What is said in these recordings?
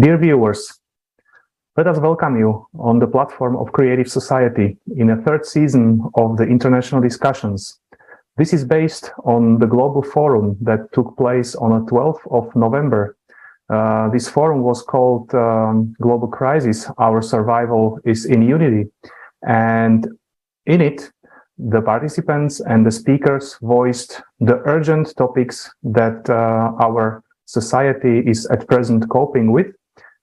Dear viewers, let us welcome you on the platform of Creative Society in a third season of the international discussions. This is based on the global forum that took place on the 12th of November. This forum was called Global Crisis, Our Survival is in Unity. And in it, the participants and the speakers voiced the urgent topics that our society is at present coping with,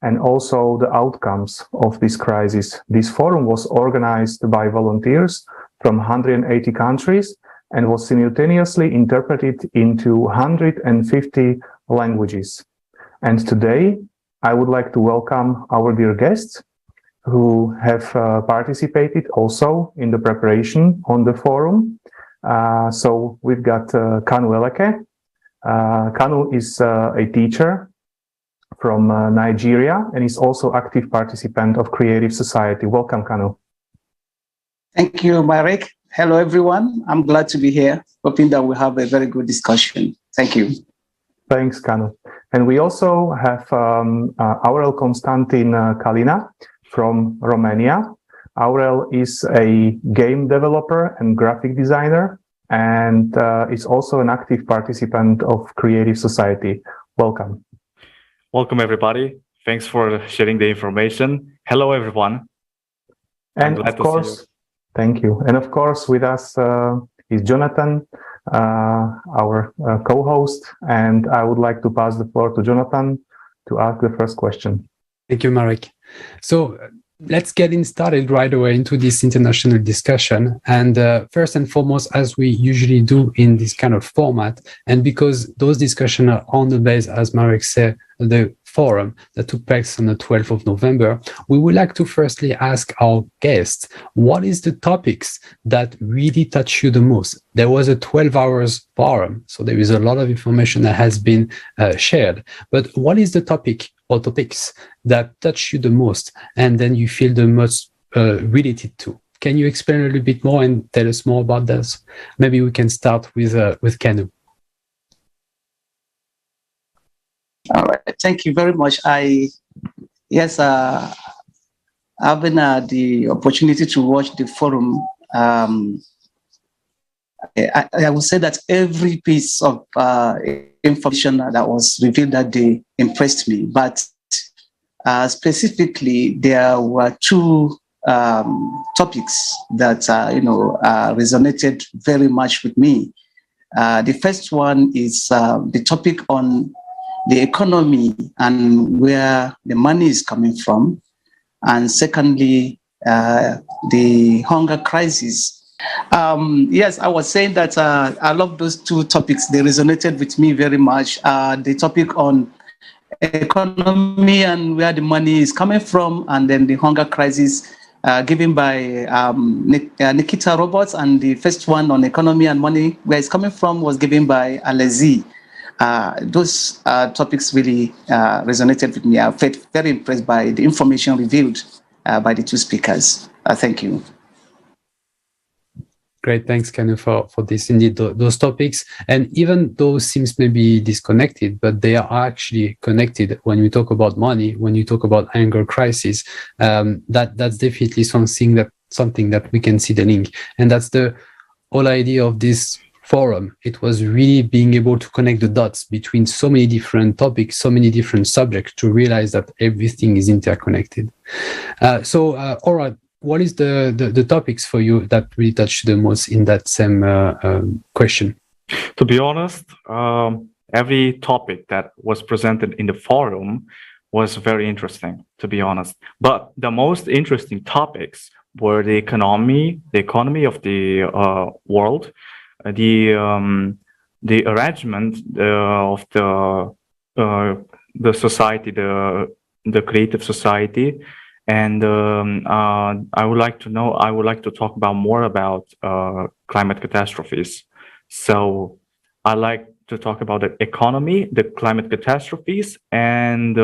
and also the outcomes of this crisis. This forum was organized by volunteers from 180 countries and was simultaneously interpreted into 150 languages. And today, I would like to welcome our dear guests who have participated also in the preparation on the forum. So we've got Kanu Eleke. Kanu is a teacher from Nigeria and is also active participant of Creative Society. Welcome, Kanu. Thank you, Marek. Hello, everyone. I'm glad to be here, hoping that we'll have a very good discussion. Thank you. Thanks, Kanu. And we also have Aurel-Constantin Calina from Romania. Aurel is a game developer and graphic designer, and is also an active participant of Creative Society. Welcome. Welcome, everybody. Thanks for sharing the information. Hello, everyone. And of course, thank you. And of course, with us is Jonathan, our co-host, and I would like to pass the floor to Jonathan to ask the first question. Thank you, Marek. So let's get started right away into this international discussion. And first and foremost, as we usually do in this kind of format, and because those discussions are on the base, as Marek said, the forum that took place on the 12th of November, we would like to firstly ask our guests, what is the topics that really touch you the most? There was a 12 hours forum, so there is a lot of information that has been shared. But what is the topic or topics that touch you the most and then you feel the most related to? Can you explain a little bit more and tell us more about this? Maybe we can start with Kanu. All right, thank you very much. Having the opportunity to watch the forum, I would say that every piece of information that was revealed that day impressed me. But specifically, there were two topics that resonated very much with me. The first one is the topic on the economy and where the money is coming from. And secondly, the hunger crisis. Yes, I was saying that I love those two topics. They resonated with me very much. The topic on economy and where the money is coming from, and then the hunger crisis given by Nikita Roberts, and the first one on economy and money, where it's coming from, was given by Eleke. Those topics really resonated with me. I felt very impressed by the information revealed by the two speakers. Thank you. Great, thanks, Kanu, for this. Indeed, those topics, and even those seems maybe disconnected, but they are actually connected. When we talk about money, when you talk about anger crisis, that's definitely something that we can see the link, and that's the whole idea of this forum. It was really being able to connect the dots between so many different topics, so many different subjects, to realize that everything is interconnected. All right. What is the topics for you that really touch the most in that same question? To be honest, every topic that was presented in the forum was very interesting, to be honest. But the most interesting topics were the economy of the world, the arrangement of the society, the creative society. And I would like to talk more about climate catastrophes. So I like to talk about the economy, the climate catastrophes, and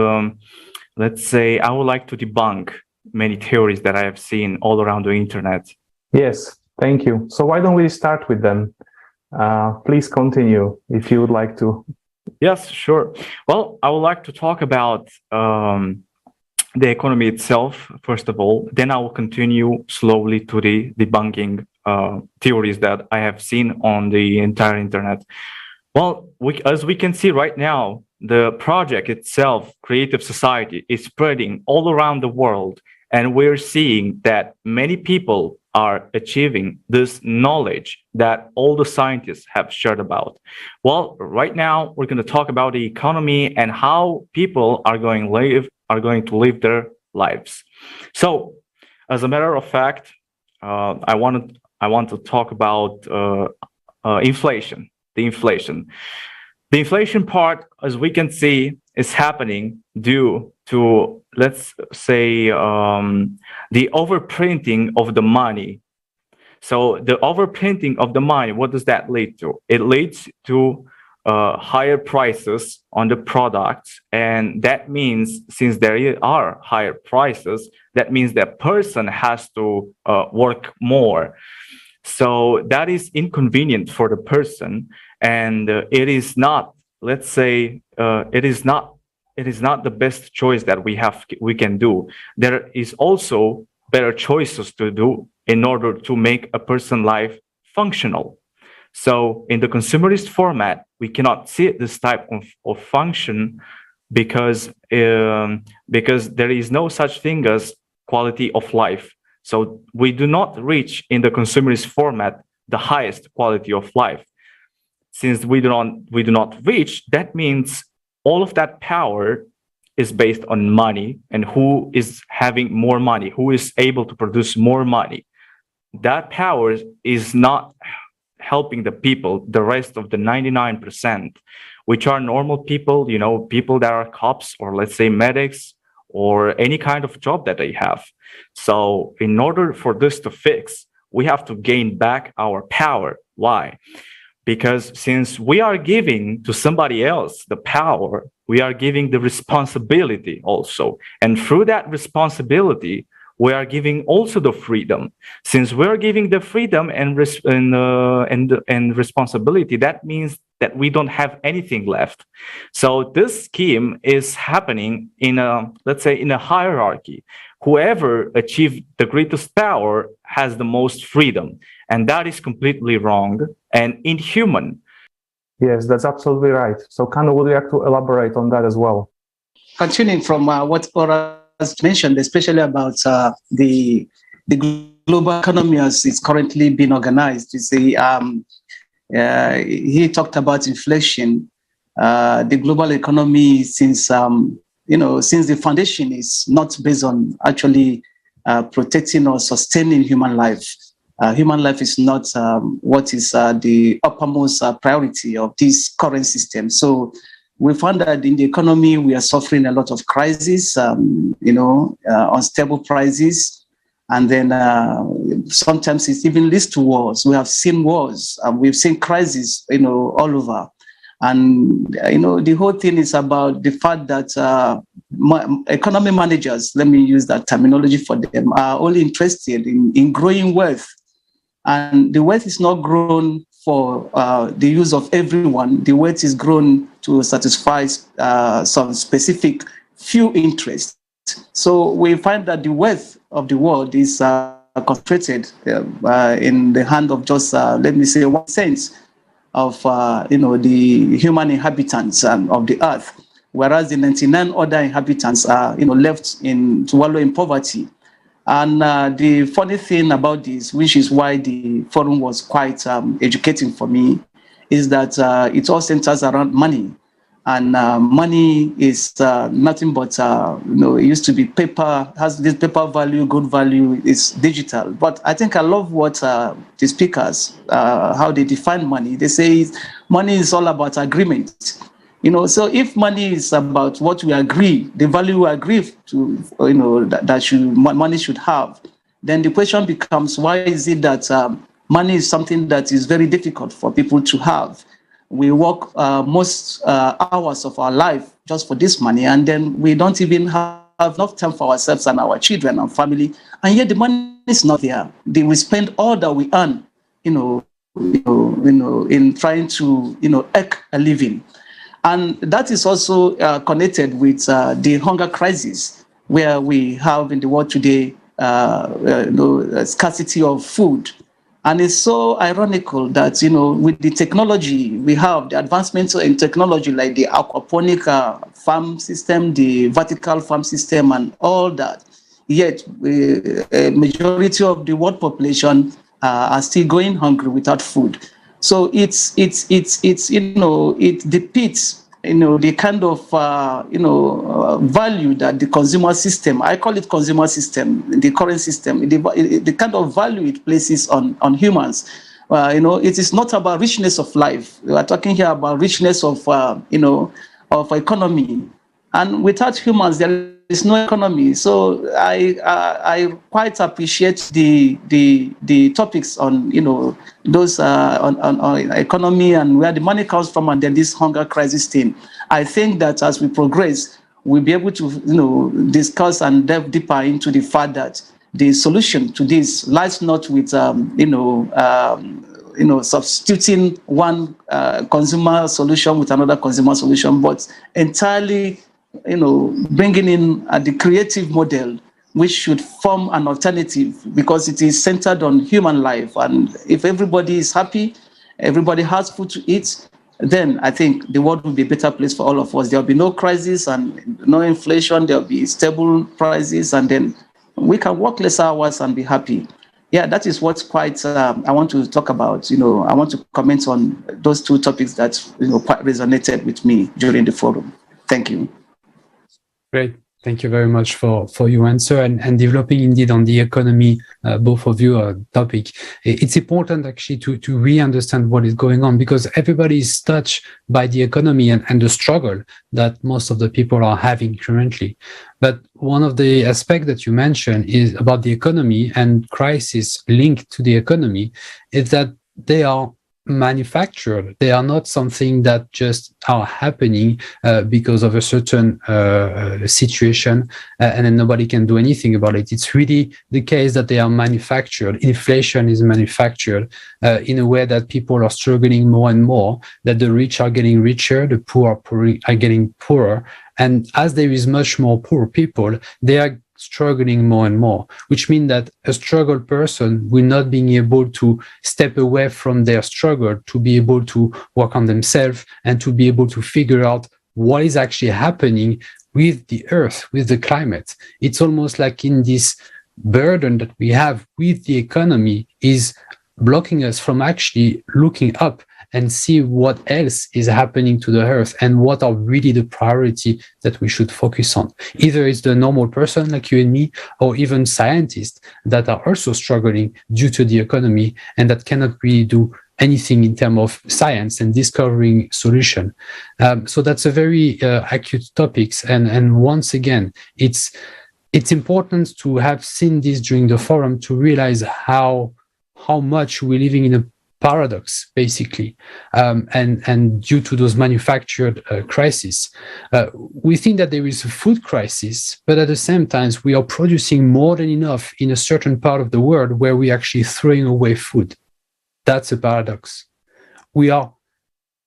let's say I would like to debunk many theories that I have seen all around the internet. Yes, thank you. So why don't we start with them? Please continue if you would like to. Yes, sure. Well, I would like to talk about the economy itself, first of all. Then I will continue slowly to the debunking theories that I have seen on the entire internet. Well, as we can see right now, the project itself, Creative Society, is spreading all around the world. And we're seeing that many people are achieving this knowledge that all the scientists have shared about. Well, right now, we're going to talk about the economy and how people are going to live their lives. So, as a matter of fact, I want to talk about inflation. The inflation part, as we can see, is happening due to, let's say, the overprinting of the money. So the overprinting of the money, what does that lead to? It leads to higher prices on the products. And that means, since there are higher prices, that means that person has to work more. So that is inconvenient for the person. And it is not, let's say, it is not the best choice that we can do. There is also better choices to do in order to make a person's life functional. So in the consumerist format, we cannot see this type of function because there is no such thing as quality of life. So we do not reach in the consumerist format the highest quality of life. Since we do not reach, that means all of that power is based on money, and who is having more money, who is able to produce more money. That power is not helping the people, the rest of the 99%, which are normal people, people that are cops, or let's say medics, or any kind of job that they have. So in order for this to fix, we have to gain back our power. Why? Because since we are giving to somebody else the power, we are giving the responsibility also. And through that responsibility, we are giving also the freedom. Since we're giving the freedom and responsibility, that means that we don't have anything left. So this scheme is happening in let's say, in a hierarchy. Whoever achieved the greatest power has the most freedom. And that is completely wrong and inhuman. Yes, that's absolutely right. So Kanu, would you like to elaborate on that as well? Continuing from what Aurel has mentioned, especially about the global economy as it's currently being organized. You see, he talked about inflation. The global economy, since the foundation is not based on actually protecting or sustaining human life. Human life is not what is the uppermost priority of this current system. So we found that in the economy, we are suffering a lot of crises, unstable prices. And then sometimes it even leads to wars. We have seen wars, we've seen crises, all over. And, the whole thing is about the fact that economy managers, let me use that terminology for them, are only interested in growing wealth. And the wealth is not grown for the use of everyone. The wealth is grown to satisfy some specific few interests. So we find that the wealth of the world is concentrated in the hand of just, let me say, 1% of the human inhabitants of the earth, whereas the 99 other inhabitants are left to wallow in poverty. And the funny thing about this, which is why the forum was quite educating for me, is that it all centers around money. And money is nothing but, it used to be paper, has this paper value, good value, it's digital. But I think I love what the speakers, how they define money. They say money is all about agreement. So if money is about what we agree, the value we agree to, that money should have, then the question becomes, why is it that money is something that is very difficult for people to have? We work most hours of our life just for this money, and then we don't even have enough time for ourselves and our children and family, and yet the money is not there. We spend all that we earn, in trying to, eke a living. And that is also connected with the hunger crisis. where we have in the world today scarcity of food. And it's so ironical that, with the technology we have, the advancements in technology like the aquaponic farm system, the vertical farm system, and all that, yet a majority of the world population are still going hungry without food. So it depicts the kind of value that the consumer system, I call it consumer system, the current system, the kind of value it places on humans. It is not about richness of life. We are talking here about richness of of economy, and without humans there is no economy. So I quite appreciate the topics on those on economy and where the money comes from, and then this hunger crisis thing. I think that as we progress, we'll be able to discuss and delve deeper into the fact that the solution to this lies not with substituting one consumer solution with another consumer solution, but entirely bringing in the creative model, which should form an alternative, because it is centered on human life. And if everybody is happy, everybody has food to eat, then I think the world will be a better place for all of us. There will be no crisis and no inflation. There will be stable prices, and then we can work less hours and be happy. Yeah, that is what's quite I want to talk about. I want to comment on those two topics that quite resonated with me during the forum. Thank you. Great. Thank you very much for your answer and developing indeed on the economy, both of you topic. It's important actually to really understand what is going on, because everybody is touched by the economy and the struggle that most of the people are having currently. But one of the aspects that you mentioned is about the economy and crisis linked to the economy is that they are manufactured. They are not something that just are happening because of a certain situation and then nobody can do anything about it. It's really the case that they are manufactured. Inflation is manufactured in a way that people are struggling more and more, that the rich are getting richer, the poor are getting poorer. And as there is much more poor people, they are struggling more and more, which means that a struggled person will not be able to step away from their struggle, to be able to work on themselves and to be able to figure out what is actually happening with the earth, with the climate. It's almost like in this burden that we have with the economy is blocking us from actually looking up and see what else is happening to the earth and what are really the priority that we should focus on. Either it's the normal person like you and me, or even scientists that are also struggling due to the economy and that cannot really do anything in terms of science and discovering solution. So that's a very acute topics. And once again, it's important to have seen this during the forum to realize how much we're living in a paradox, basically, and due to those manufactured crises. We think that there is a food crisis, but at the same time, we are producing more than enough in a certain part of the world where we're actually throwing away food. That's a paradox. We are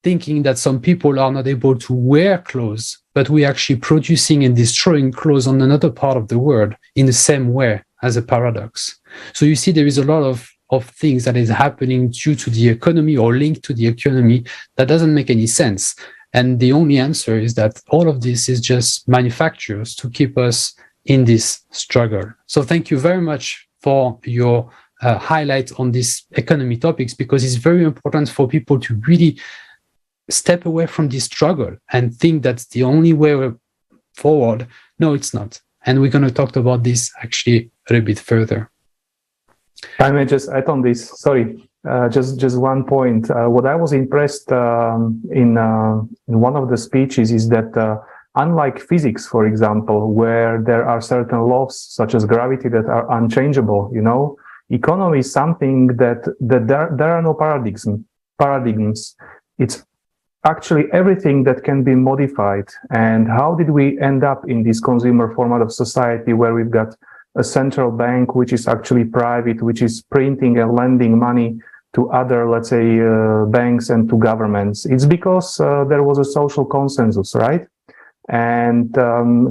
thinking that some people are not able to wear clothes, but we're actually producing and destroying clothes on another part of the world in the same way, as a paradox. So you see, there is a lot of things that is happening due to the economy or linked to the economy that doesn't make any sense. And the only answer is that all of this is just manufacturers to keep us in this struggle. So thank you very much for your highlight on these economy topics, because it's very important for people to really step away from this struggle and think that's the only way forward. No, it's not. And we're going to talk about this actually a little bit further. I may just add on this. Sorry, just one point. What I was impressed in one of the speeches is that unlike physics, for example, where there are certain laws such as gravity that are unchangeable, economy is something that there are no paradigms. It's actually everything that can be modified. And how did we end up in this consumer format of society where we've got a central bank which is actually private, which is printing and lending money to other, let's say, banks and to governments? It's because there was a social consensus, right? And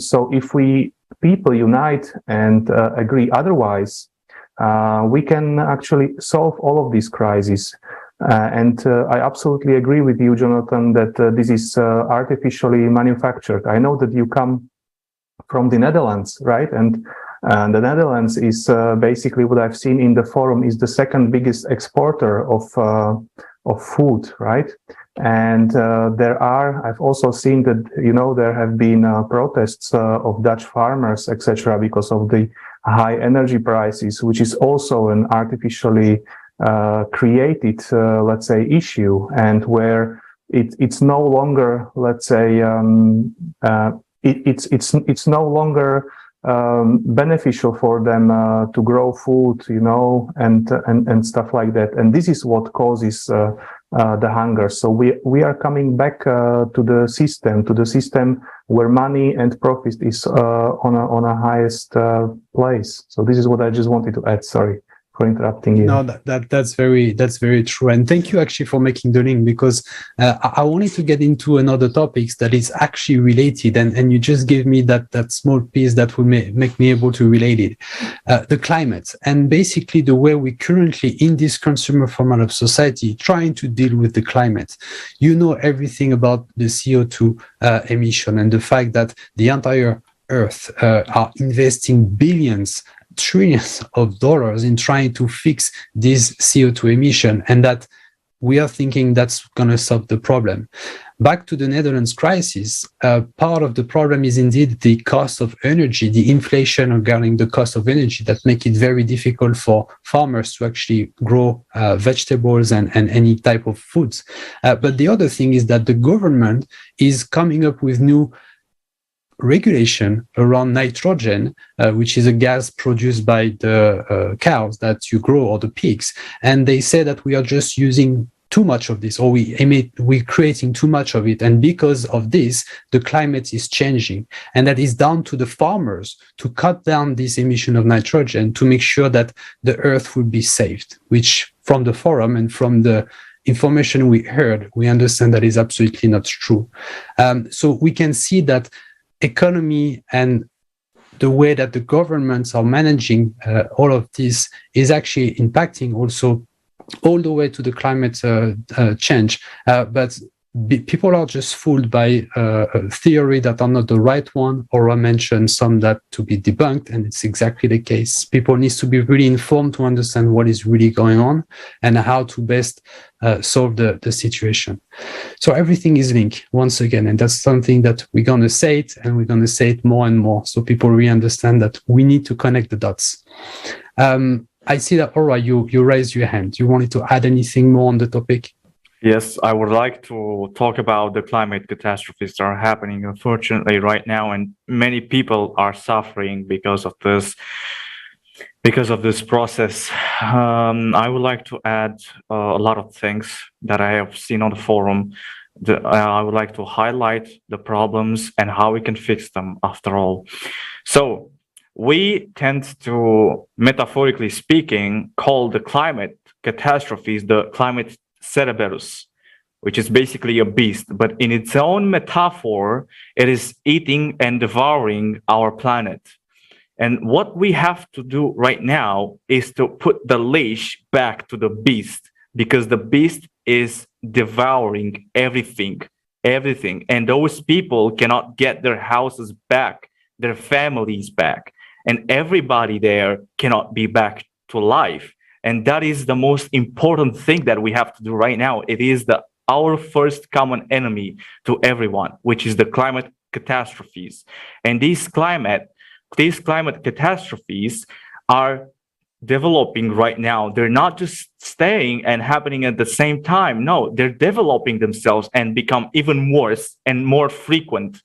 so if we people unite and agree otherwise, we can actually solve all of these crises. And I absolutely agree with you, Jonathan, that this is artificially manufactured. I know that you come from the Netherlands, right? And the Netherlands is basically, what I've seen in the forum, is the second biggest exporter of food, right? And I've also seen that, there have been protests of Dutch farmers, etc., because of the high energy prices, which is also an artificially created, let's say, issue, and where it's no longer, let's say, it's no longer beneficial for them to grow food, and stuff like that. And this is what causes the hunger. So we are coming back to the system where money and profit is on a highest place. So this is what I just wanted to add. Sorry for interrupting you. No, that's very true, and thank you actually for making the link, because I wanted to get into another topics that is actually related, and you just gave me that small piece that will make me able to relate it. The climate, and basically the way we currently in this consumer format of society trying to deal with the climate. You know everything about the CO2 emission, and the fact that the entire Earth are investing billions, trillions of dollars in trying to fix this CO2 emission, and that we are thinking that's going to solve the problem. Back to the Netherlands crisis, part of the problem is indeed the cost of energy, the inflation regarding the cost of energy that make it very difficult for farmers to actually grow vegetables and any type of foods. But the other thing is that the government is coming up with new regulation around nitrogen, which is a gas produced by the cows that you grow, or the pigs. And they say that we are just using too much of this, or we're creating too much of it. And because of this, the climate is changing. And that is down to the farmers to cut down this emission of nitrogen to make sure that the earth will be saved, which from the forum and from the information we heard, we understand that is absolutely not true. So we can see that economy and the way that the governments are managing all of this is actually impacting also all the way to the climate change. But people are just fooled by a theory that are not the right one, or I mentioned some that to be debunked, and it's exactly the case. People need to be really informed to understand what is really going on and how to best solve the situation. So everything is linked once again, and that's something that we're going to say it, and we're going to say it more and more, so people really understand that we need to connect the dots. I see that, Aura, you raised your hand. You wanted to add anything more on the topic? Yes, I would like to talk about the climate catastrophes that are happening, unfortunately, right now, and many people are suffering because of this process. I would like to add a lot of things that I have seen on the forum. I would like to highlight the problems and how we can fix them after all. So we tend to, metaphorically speaking, call the climate catastrophes the climate Cerberus, which is basically a beast, but in its own metaphor, it is eating and devouring our planet. And what we have to do right now is to put the leash back to the beast, because the beast is devouring everything. And those people cannot get their houses back, their families back, and everybody there cannot be back to life. And that is the most important thing that we have to do right now. It is our first common enemy to everyone, which is the climate catastrophes. And these climate catastrophes are developing right now. They're not just staying and happening at the same time. No, they're developing themselves and become even worse and more frequent.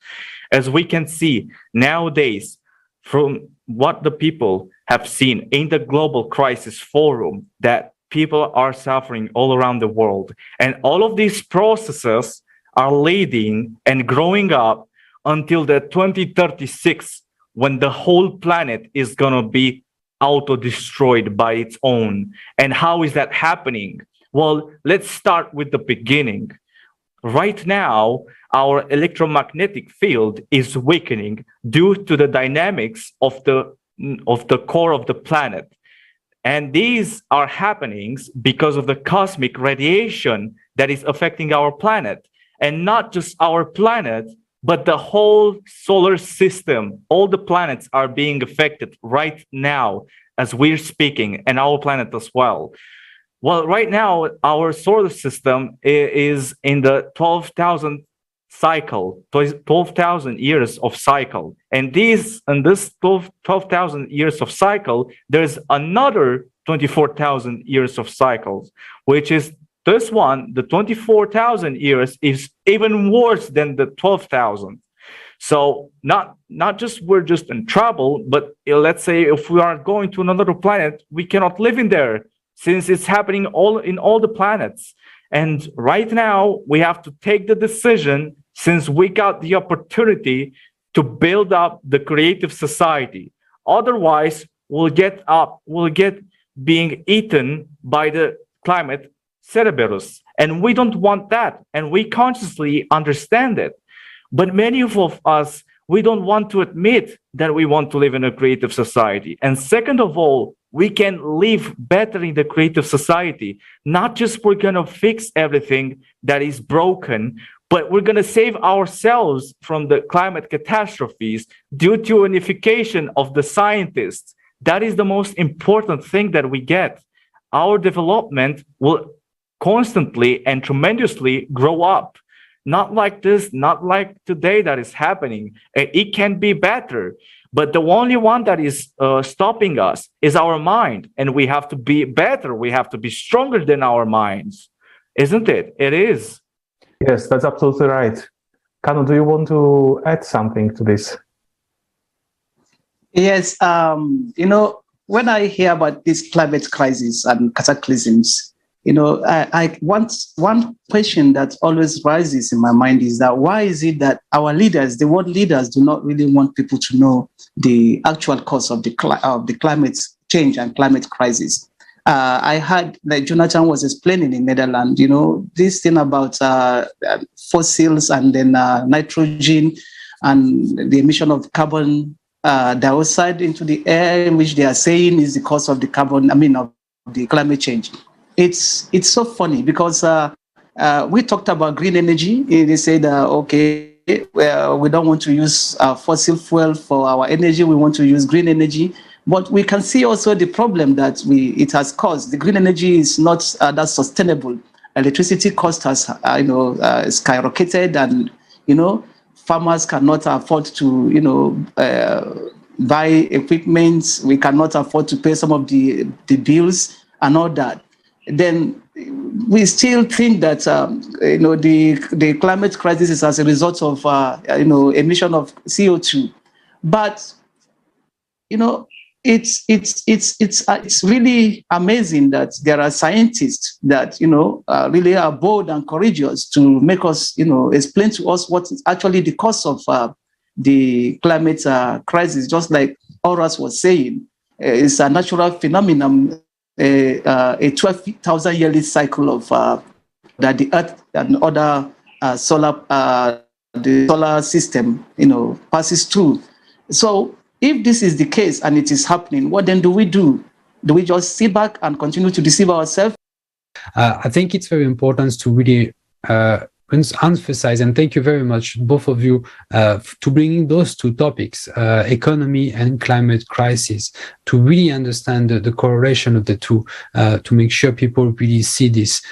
As we can see nowadays, from what the people have seen in the Global Crisis Forum, that people are suffering all around the world. And all of these processes are leading and growing up until the 2036, when the whole planet is going to be auto-destroyed by its own. And how is that happening? Well, let's start with the beginning. right now, our electromagnetic field is weakening due to the dynamics of the core of the planet. And these are happenings because of the cosmic radiation that is affecting our planet. And not just our planet, but the whole solar system. All the planets are being affected right now as we're speaking, and our planet as well. Well, right now, our solar system is in the 12,000 cycle, 12,000 years of cycle. And this 12,000 years of cycle, there's another 24,000 years of cycles, which is this one, the 24,000 years is even worse than the 12,000. So not just we're just in trouble, but let's say if we are going to another planet, we cannot live in there since it's happening in all the planets. And right now we have to take the decision, since we got the opportunity to build up the creative society. Otherwise, we'll get being eaten by the climate Cerberus. And we don't want that. And we consciously understand it. But many of us, we don't want to admit that we want to live in a creative society. And second of all, we can live better in the creative society. Not just we're going to fix everything that is broken, but we're going to save ourselves from the climate catastrophes due to unification of the scientists. That is the most important thing that we get. Our development will constantly and tremendously grow up. Not like this, not like today that is happening. It can be better. But the only one that is stopping us is our mind. And we have to be better. We have to be stronger than our minds. Isn't it? It is. Yes, that's absolutely right. Kanu, do you want to add something to this? Yes, when I hear about this climate crisis and cataclysms, I want one question that always rises in my mind is that why is it that our leaders, the world leaders, do not really want people to know the actual cause of the climate change and climate crisis? I heard that Jonathan was explaining in Netherlands, this thing about fossils and then nitrogen and the emission of carbon dioxide into the air, which they are saying is the cause of of the climate change. It's so funny because we talked about green energy. They said, okay, well, we don't want to use fossil fuel for our energy. We want to use green energy. But we can see also the problem that it has caused. The green energy is not that sustainable. Electricity cost has skyrocketed, and farmers cannot afford to buy equipment. We cannot afford to pay some of the bills and all that. Then we still think that the climate crisis is as a result of emission of CO2, but it's really amazing that there are scientists that really are bold and courageous to make us explain to us what is actually the cause of the climate crisis. Just like Horace was saying, it's a natural phenomenon. A 12,000 yearly cycle of that the Earth and other the solar system passes through. So if this is the case and it is happening, what then do we do? Do we just sit back and continue to deceive ourselves? I think it's very important to really emphasize, and thank you very much, both of you, to bringing those two topics, economy and climate crisis, to really understand the correlation of the two, to make sure people really see this.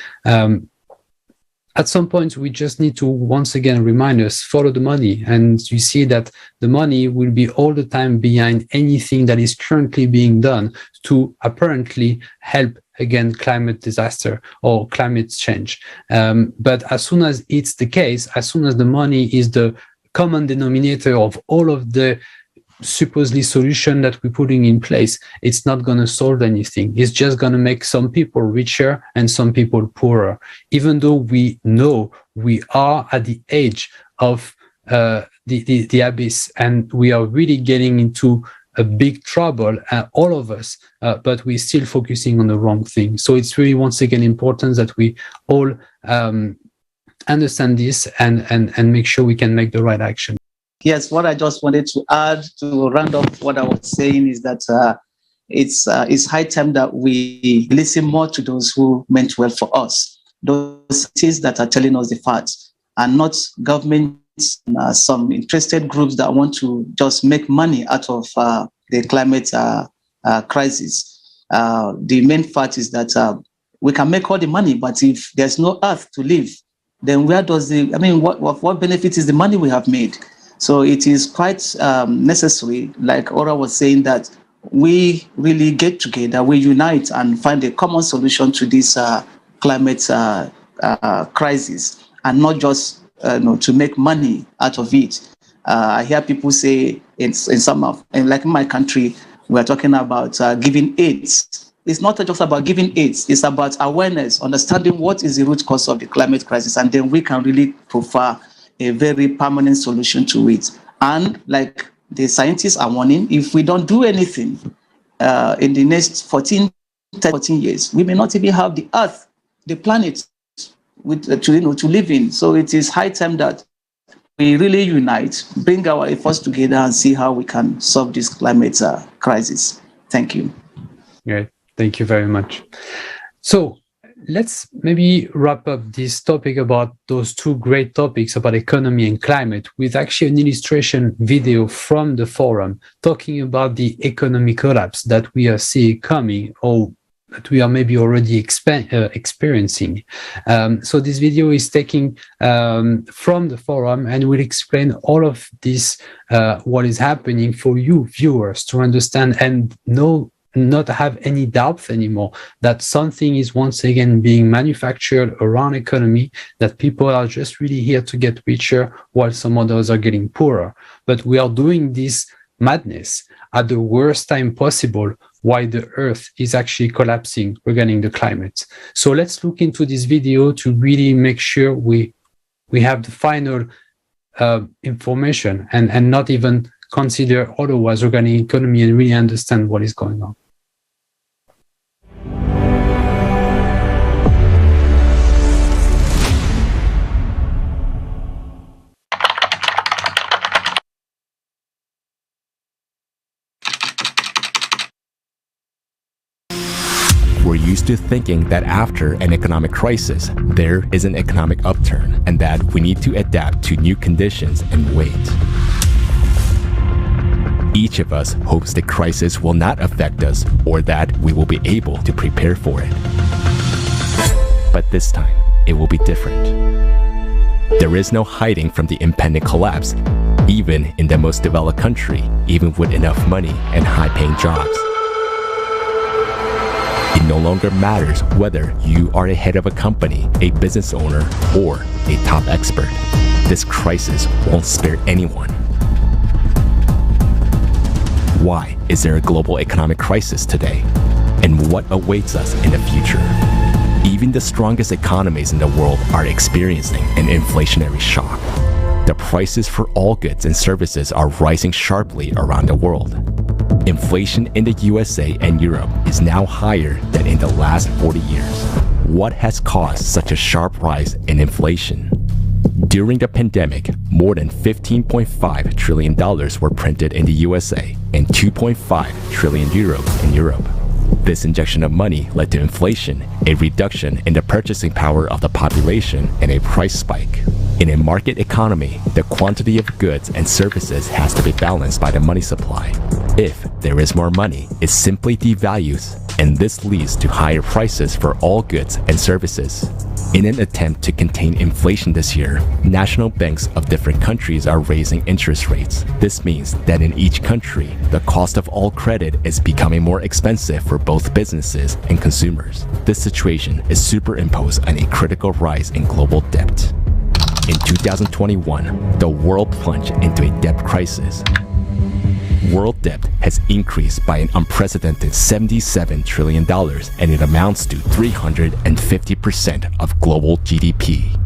At some point, we just need to once again remind us, follow the money. And you see that the money will be all the time behind anything that is currently being done to apparently help against climate disaster or climate change. But as soon as it's the case, as soon as the money is the common denominator of all of the supposedly solution that we're putting in place, it's not going to solve anything. It's just going to make some people richer and some people poorer, even though we know we are at the edge of the abyss, and we are really getting into a big trouble, all of us, but we're still focusing on the wrong thing. So it's really, once again, important that we all understand this and make sure we can make the right action. Yes, what I just wanted to add to round up what I was saying is that it's high time that we listen more to those who meant well for us, those cities that are telling us the facts, and not governments, some interested groups that want to just make money out of the climate crisis. The main fact is that we can make all the money, but if there's no earth to live, then where does what benefit is the money we have made? So it is quite necessary, like Ora was saying, that we really get together, we unite and find a common solution to this climate crisis, and not just to make money out of it. I hear people say like in my country, we're talking about giving aids. It's not just about giving aids, it's about awareness, understanding what is the root cause of the climate crisis, and then we can really provide a very permanent solution to it. And like the scientists are warning, if we don't do anything in the next 14 years, we may not even have the Earth, the planet, to live in. So it is high time that we really unite, bring our efforts together, and see how we can solve this climate crisis. Thank you. Great. Thank you very much. So let's maybe wrap up this topic about those two great topics about economy and climate with actually an illustration video from the forum talking about the economic collapse that we are seeing coming, or that we are maybe already experiencing. So this video is taken from the forum and will explain all of this, what is happening for you viewers to understand and not have any doubts anymore that something is once again being manufactured around economy, that people are just really here to get richer while some others are getting poorer. But we are doing this madness at the worst time possible while the earth is actually collapsing regarding the climate. So let's look into this video to really make sure we have the final information and not even consider otherwise regarding economy and really understand what is going on. We're used to thinking that after an economic crisis, there is an economic upturn and that we need to adapt to new conditions and wait. Each of us hopes the crisis will not affect us or that we will be able to prepare for it. But this time, it will be different. There is no hiding from the impending collapse, even in the most developed country, even with enough money and high-paying jobs. It no longer matters whether you are a head of a company, a business owner, or a top expert. This crisis won't spare anyone. Why is there a global economic crisis today? And what awaits us in the future? Even the strongest economies in the world are experiencing an inflationary shock. The prices for all goods and services are rising sharply around the world. Inflation in the USA and Europe is now higher than in the last 40 years. What has caused such a sharp rise in inflation? During the pandemic, more than $15.5 trillion were printed in the USA and 2.5 trillion euros in Europe. This injection of money led to inflation, a reduction in the purchasing power of the population, and a price spike. In a market economy, the quantity of goods and services has to be balanced by the money supply. If there is more money, it simply devalues, and this leads to higher prices for all goods and services. In an attempt to contain inflation this year, national banks of different countries are raising interest rates. This means that in each country, the cost of all credit is becoming more expensive for both businesses and consumers. This situation is superimposed on a critical rise in global debt. In 2021, the world plunged into a debt crisis. World debt has increased by an unprecedented $77 trillion, and it amounts to 350% of global GDP.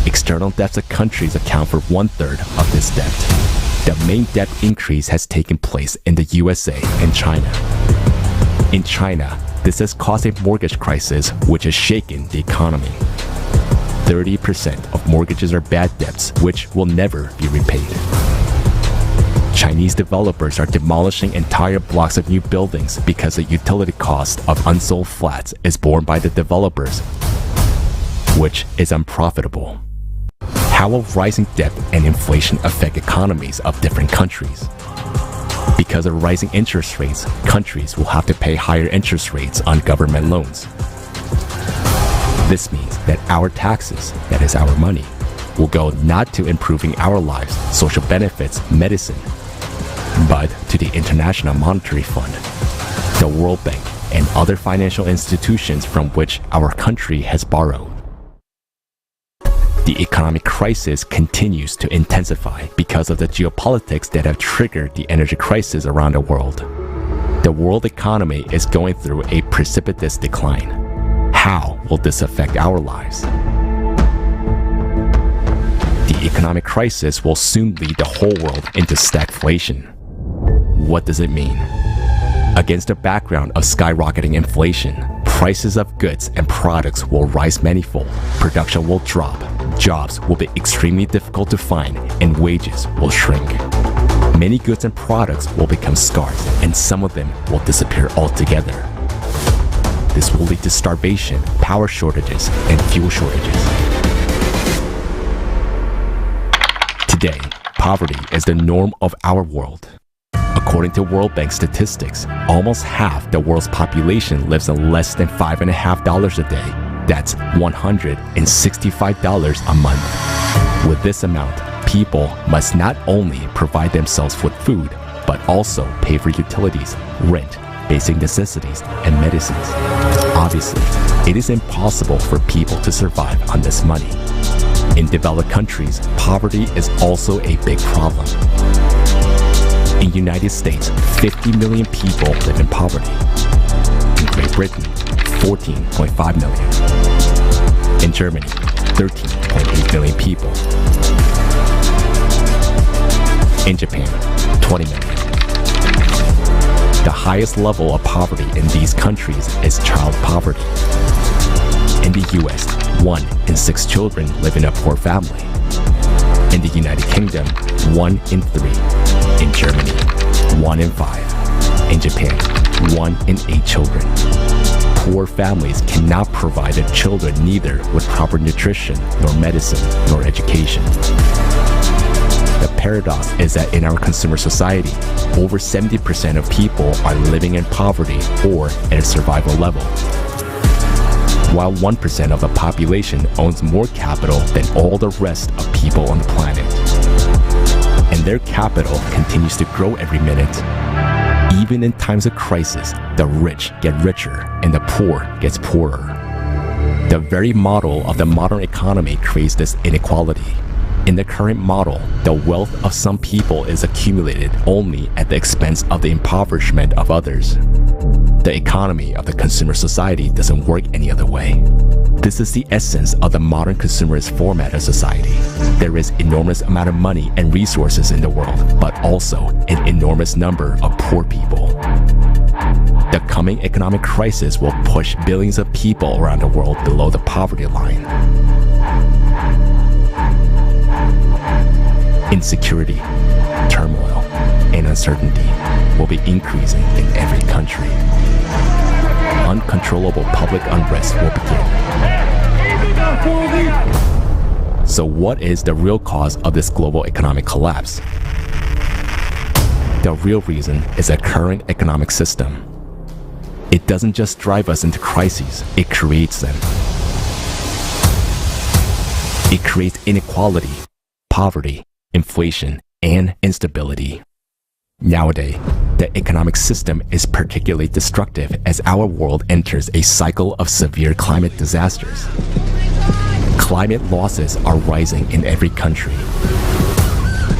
External debts of countries account for 1/3 of this debt. The main debt increase has taken place in the USA and China. In China, this has caused a mortgage crisis which has shaken the economy. 30% of mortgages are bad debts, which will never be repaid. Chinese developers are demolishing entire blocks of new buildings because the utility cost of unsold flats is borne by the developers, which is unprofitable. How will rising debt and inflation affect economies of different countries? Because of rising interest rates, countries will have to pay higher interest rates on government loans. This means that our taxes, that is our money, will go not to improving our lives, social benefits, medicine, but to the International Monetary Fund, the World Bank, and other financial institutions from which our country has borrowed. The economic crisis continues to intensify because of the geopolitics that have triggered the energy crisis around the world. The world economy is going through a precipitous decline. How will this affect our lives? The economic crisis will soon lead the whole world into stagflation. What does it mean? Against the background of skyrocketing inflation, prices of goods and products will rise manifold, production will drop, jobs will be extremely difficult to find, and wages will shrink. Many goods and products will become scarce, and some of them will disappear altogether. This will lead to starvation, power shortages, and fuel shortages. Today, poverty is the norm of our world. According to World Bank statistics, almost half the world's population lives on less than $5.50 a day. That's $165 a month. With this amount, people must not only provide themselves with food, but also pay for utilities, rent, basic necessities, and medicines. Obviously, it is impossible for people to survive on this money. In developed countries, poverty is also a big problem. In the United States, 50 million people live in poverty. In Great Britain, 14.5 million. In Germany, 13.8 million people. In Japan, 20 million. The highest level of poverty in these countries is child poverty. In the US, 1 in 6 children live in a poor family. In the United Kingdom, 1 in 3. In Germany, 1 in 5. In Japan, 1 in 8 children. Poor families cannot provide their children neither with proper nutrition, nor medicine, nor education. The paradox is that in our consumer society, over 70% of people are living in poverty or at a survival level, while 1% of the population owns more capital than all the rest of people on the planet. And their capital continues to grow every minute. Even in times of crisis, the rich get richer and the poor gets poorer. The very model of the modern economy creates this inequality. In the current model, the wealth of some people is accumulated only at the expense of the impoverishment of others. The economy of the consumer society doesn't work any other way. This is the essence of the modern consumerist format of society. There is enormous amount of money and resources in the world, but also an enormous number of poor people. The coming economic crisis will push billions of people around the world below the poverty line. Insecurity, turmoil, and uncertainty will be increasing in every country. Uncontrollable public unrest will begin. So what is the real cause of this global economic collapse? The real reason is a current economic system. It doesn't just drive us into crises, it creates them. It creates inequality, poverty, inflation, and instability. Nowadays, the economic system is particularly destructive as our world enters a cycle of severe climate disasters. Climate losses are rising in every country,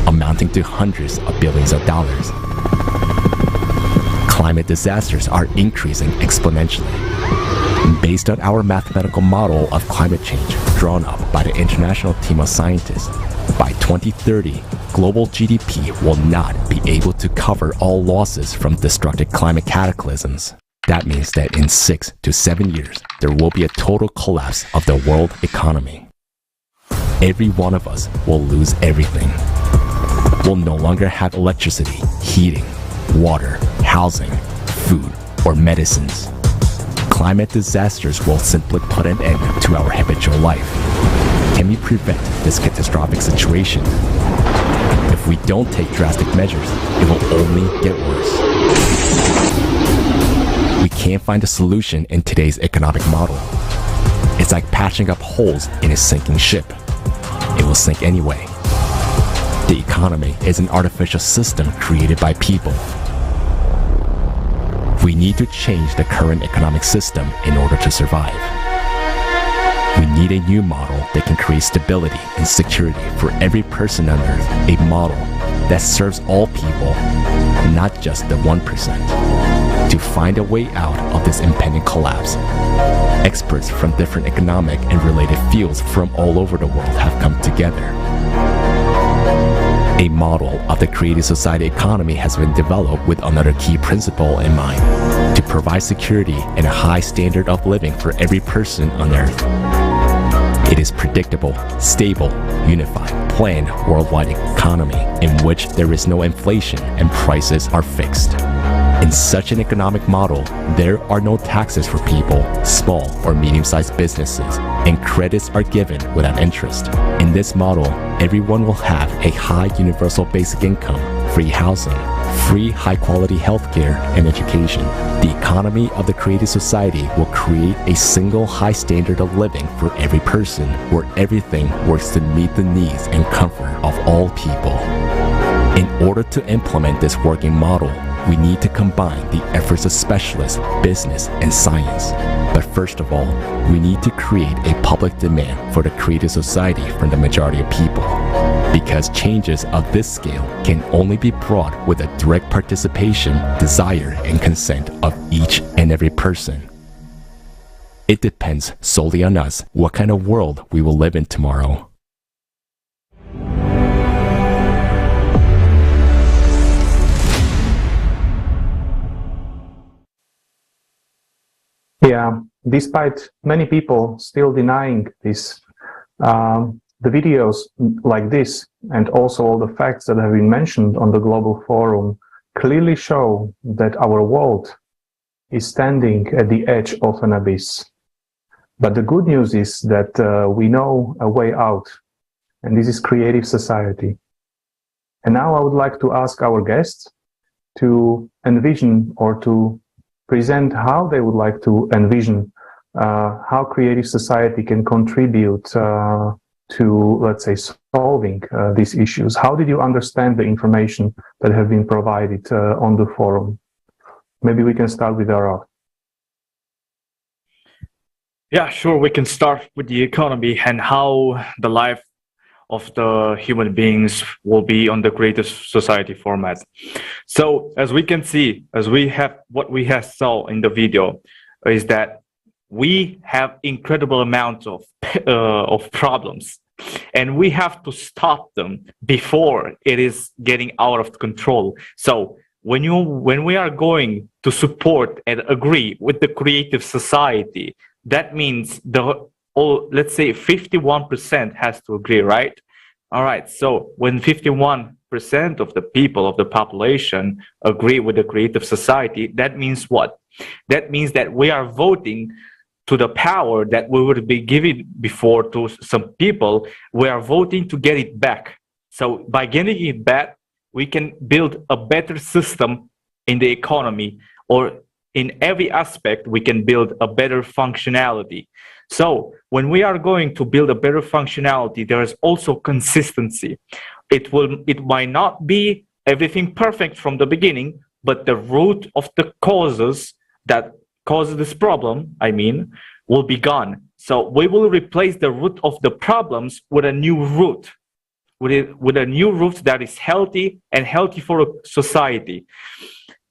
amounting to hundreds of billions of dollars. Climate disasters are increasing exponentially. Based on our mathematical model of climate change drawn up by the international team of scientists, by 2030, global GDP will not be able to cover all losses from destructive climate cataclysms. That means that in 6 to 7 years, there will be a total collapse of the world economy. every one of us will lose everything. We'll no longer have electricity, heating, water, housing, food, or medicines. Climate disasters will simply put an end to our habitual life. Can we prevent this catastrophic situation? If we don't take drastic measures, it will only get worse. We can't find a solution in today's economic model. It's like patching up holes in a sinking ship. It will sink anyway. The economy is an artificial system created by people. We need to change the current economic system in order to survive. We need a new model that can create stability and security for every person on Earth, a model that serves all people, not just the 1%. To find a way out of this impending collapse, experts from different economic and related fields from all over the world have come together. A model of the creative society economy has been developed with another key principle in mind: to provide security and a high standard of living for every person on Earth. It is predictable, stable, unified, planned worldwide economy in which there is no inflation and prices are fixed. In such an economic model, there are no taxes for people, small or medium-sized businesses, and credits are given without interest. In this model, everyone will have a high universal basic income, free housing, free high-quality healthcare and education. The economy of the creative society will create a single high standard of living for every person, where everything works to meet the needs and comfort of all people. In order to implement this working model, we need to combine the efforts of specialists, business, and science. But first of all, we need to create a public demand for the creative society from the majority of people. Because changes of this scale can only be brought with a direct participation, desire, and consent of each and every person. It depends solely on us what kind of world we will live in tomorrow. Yeah, despite many people still denying this, the videos like this and also all the facts that have been mentioned on the global forum clearly show that our world is standing at the edge of an abyss. But the good news is that we know a way out, and this is creative society. And now I would like to ask our guests to envision or to present how they would like to envision how creative society can contribute to, let's say, solving these issues. How did you understand the information that have been provided on the forum? Maybe we can start with Aurel. Yeah, sure. We can start with the economy and how the life of the human beings will be on the creative society format. So as we can see, as we have what we have saw in the video, is that we have incredible amounts of problems, and we have to stop them before it is getting out of control. So when we are going to support and agree with the creative society, that means let's say 51% has to agree, right? All right, so when 51% of the people, of the population, agree with the creative society, that means what? That means that we are voting to the power that we would be giving before to some people. We are voting to get it back. So by getting it back, we can build a better system in the economy, or in every aspect, we can build a better functionality. So when we are going to build a better functionality, there is also consistency. It might not be everything perfect from the beginning, but the root of the causes that cause this problem, will be gone. So we will replace the root of the problems with a new root, with a new root that is healthy and healthy for a society.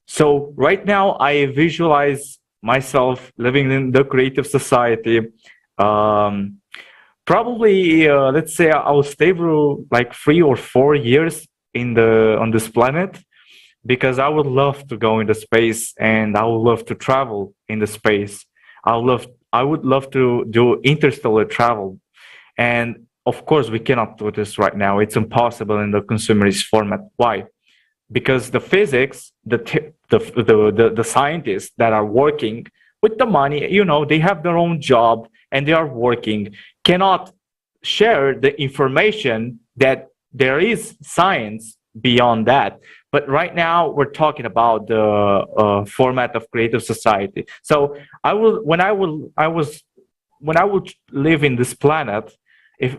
So right now I visualize myself living in the creative society. Probably, let's say I will stay through like 3 or 4 years on this planet, because I would love to go into space, and I would love to travel in the space. I would love to do interstellar travel. And of course, we cannot do this right now. It's impossible in the consumerist format. Why? Because the physics, the scientists that are working with the money, you know, they have their own job and they are working, cannot share the information that there is science beyond that. But right now we're talking about the format of creative society. So when I would live in this planet, if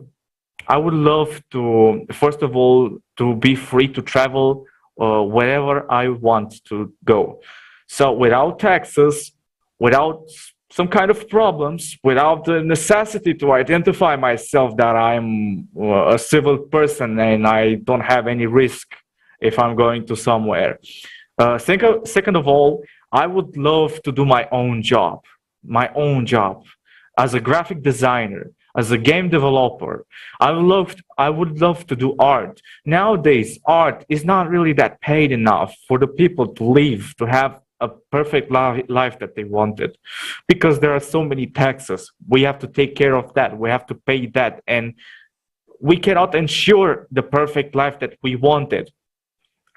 I would love to, first of all, to be free to travel wherever I want to go. So without taxes, without some kind of problems, without the necessity to identify myself that I'm a civil person and I don't have any risk if I'm going to somewhere. Second of all, I would love to do my own job as a graphic designer, as a game developer. I would love to do art. Nowadays, art is not really that paid enough for the people to live, to have a perfect life that they wanted, because there are so many taxes. We have to take care of that. We have to pay that. And we cannot ensure the perfect life that we wanted.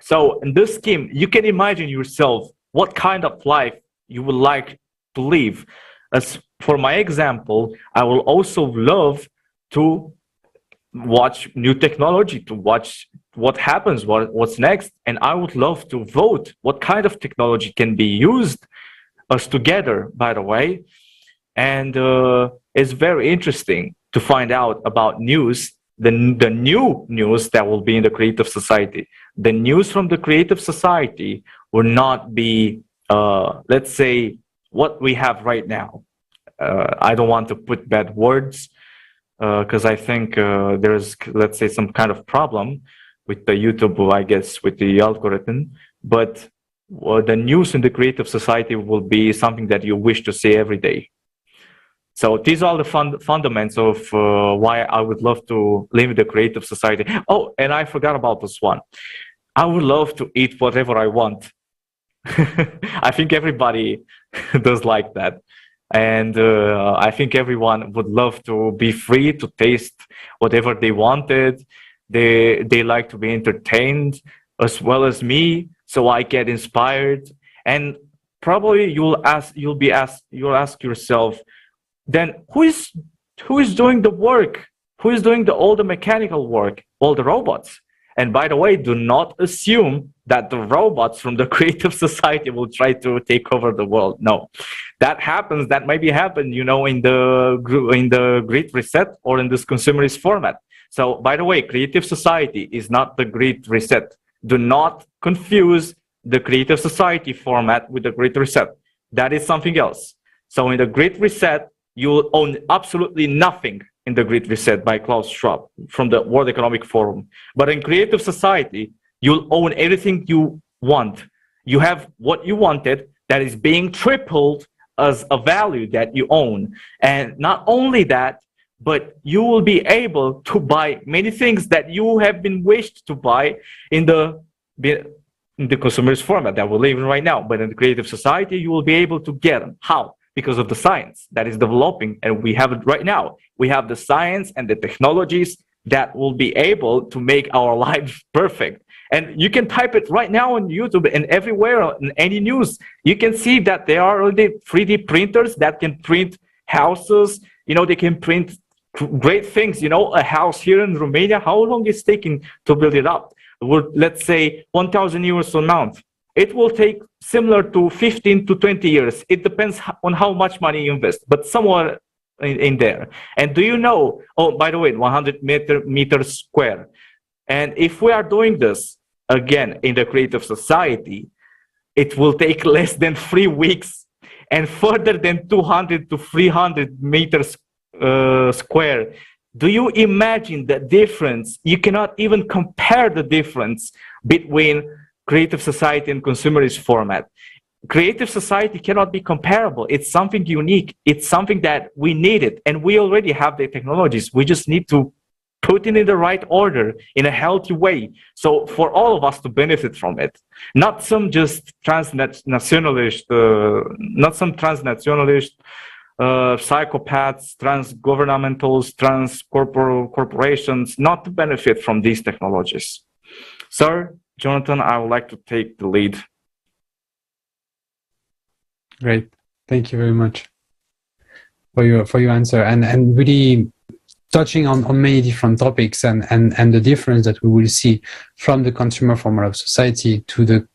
So in this scheme, you can imagine yourself what kind of life you would like to live. As for my example, I will also love to watch new technology, to watch what happens, what's next. And I would love to vote what kind of technology can be used, us together, by the way. And it's very interesting to find out about news, the new news that will be in the creative society. The news from the creative society will not be, let's say, what we have right now. I don't want to put bad words, because I think there's, let's say, some kind of problem with the YouTube, I guess, with the algorithm. But the news in the creative society will be something that you wish to see every day. So these are the fundamentals of why I would love to live in the creative society. Oh, and I forgot about this one. I would love to eat whatever I want. I think everybody does like that. And I think everyone would love to be free to taste whatever they wanted. They like to be entertained as well as me, so I get inspired. And probably you'll ask yourself, then who is doing the work? Who is doing all the mechanical work? All the robots. And by the way, do not assume that the robots from the creative society will try to take over the world. No, that happens. That maybe happened, you know, in the Great Reset or in this consumerist format. So, by the way, creative society is not the Great Reset. Do not confuse the creative society format with the Great Reset. That is something else. So, in the Great Reset, you will own absolutely nothing in the Great Reset by Klaus Schwab from the World Economic Forum. But in creative society, you'll own everything you want. You have what you wanted that is being tripled as a value that you own. And not only that, but you will be able to buy many things that you have been wished to buy in the consumerist format that we're living right now. But in the creative society, you will be able to get them. How? Because of the science that is developing, and we have it right now. We have the science and the technologies that will be able to make our lives perfect. And you can type it right now on YouTube and everywhere in any news. You can see that there are already 3D printers that can print houses. You know, they can print great things. You know, a house here in Romania, how long is it taking to build it up? Let's say 1,000 euros a month. It will take similar to 15 to 20 years. It depends on how much money you invest, but somewhere in there. And do you know, oh, by the way, 100 meters square. And if we are doing this, again, in the creative society, it will take less than 3 weeks and further than 200 to 300 meters square. Do you imagine the difference? You cannot even compare the difference between creative society and consumerist format. Creative society cannot be comparable. It's something unique. It's something that we needed, and we already have the technologies. We just need to put it in the right order in a healthy way. So for all of us to benefit from it, not some just transnationalist, psychopaths, trans-governmentals, trans-corporations not to benefit from these technologies. Sir, Jonathan, I would like to take the lead. Great. Thank you very much for your answer, and really touching on many different topics and the difference that we will see from the consumer format of society to the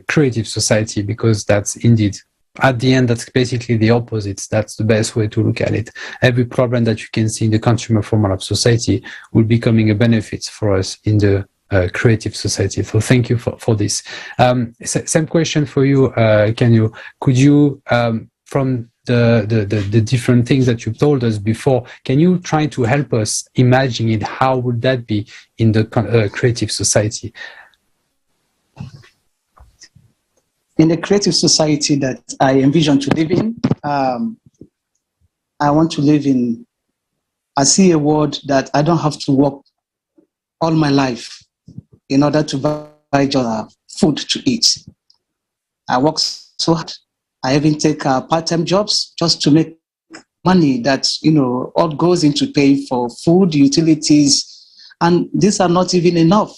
creative society, because that's indeed, at the end, that's basically the opposite. That's the best way to look at it. Every problem that you can see in the consumer format of society will be becoming a benefit for us in the creative society. So thank you for this. Same question for you, Kanu. Could you, from the different things that you've told us before, can you try to help us imagine it? How would that be in the creative society? In the creative society that I envision to live in, I want to live in, I see a world that I don't have to work all my life in order to buy food to eat. I work so hard. I even take part-time jobs just to make money that, all goes into paying for food, utilities, and these are not even enough.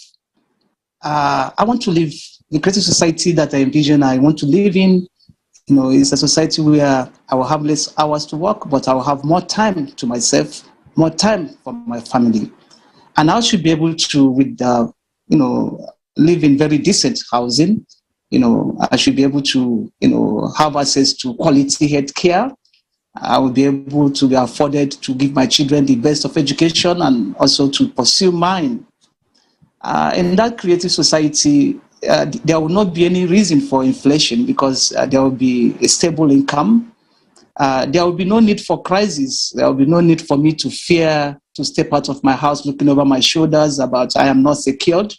I want to live the creative society that I envision. I want to live in, is a society where I will have less hours to work, but I will have more time to myself, more time for my family. And I should be able to, live in very decent housing. I should be able to, have access to quality health care. I will be able to be afforded to give my children the best of education and also to pursue mine. In that creative society, there will not be any reason for inflation because there will be a stable income. There will be no need for crisis. There will be no need for me to fear to step out of my house looking over my shoulders about I am not secured.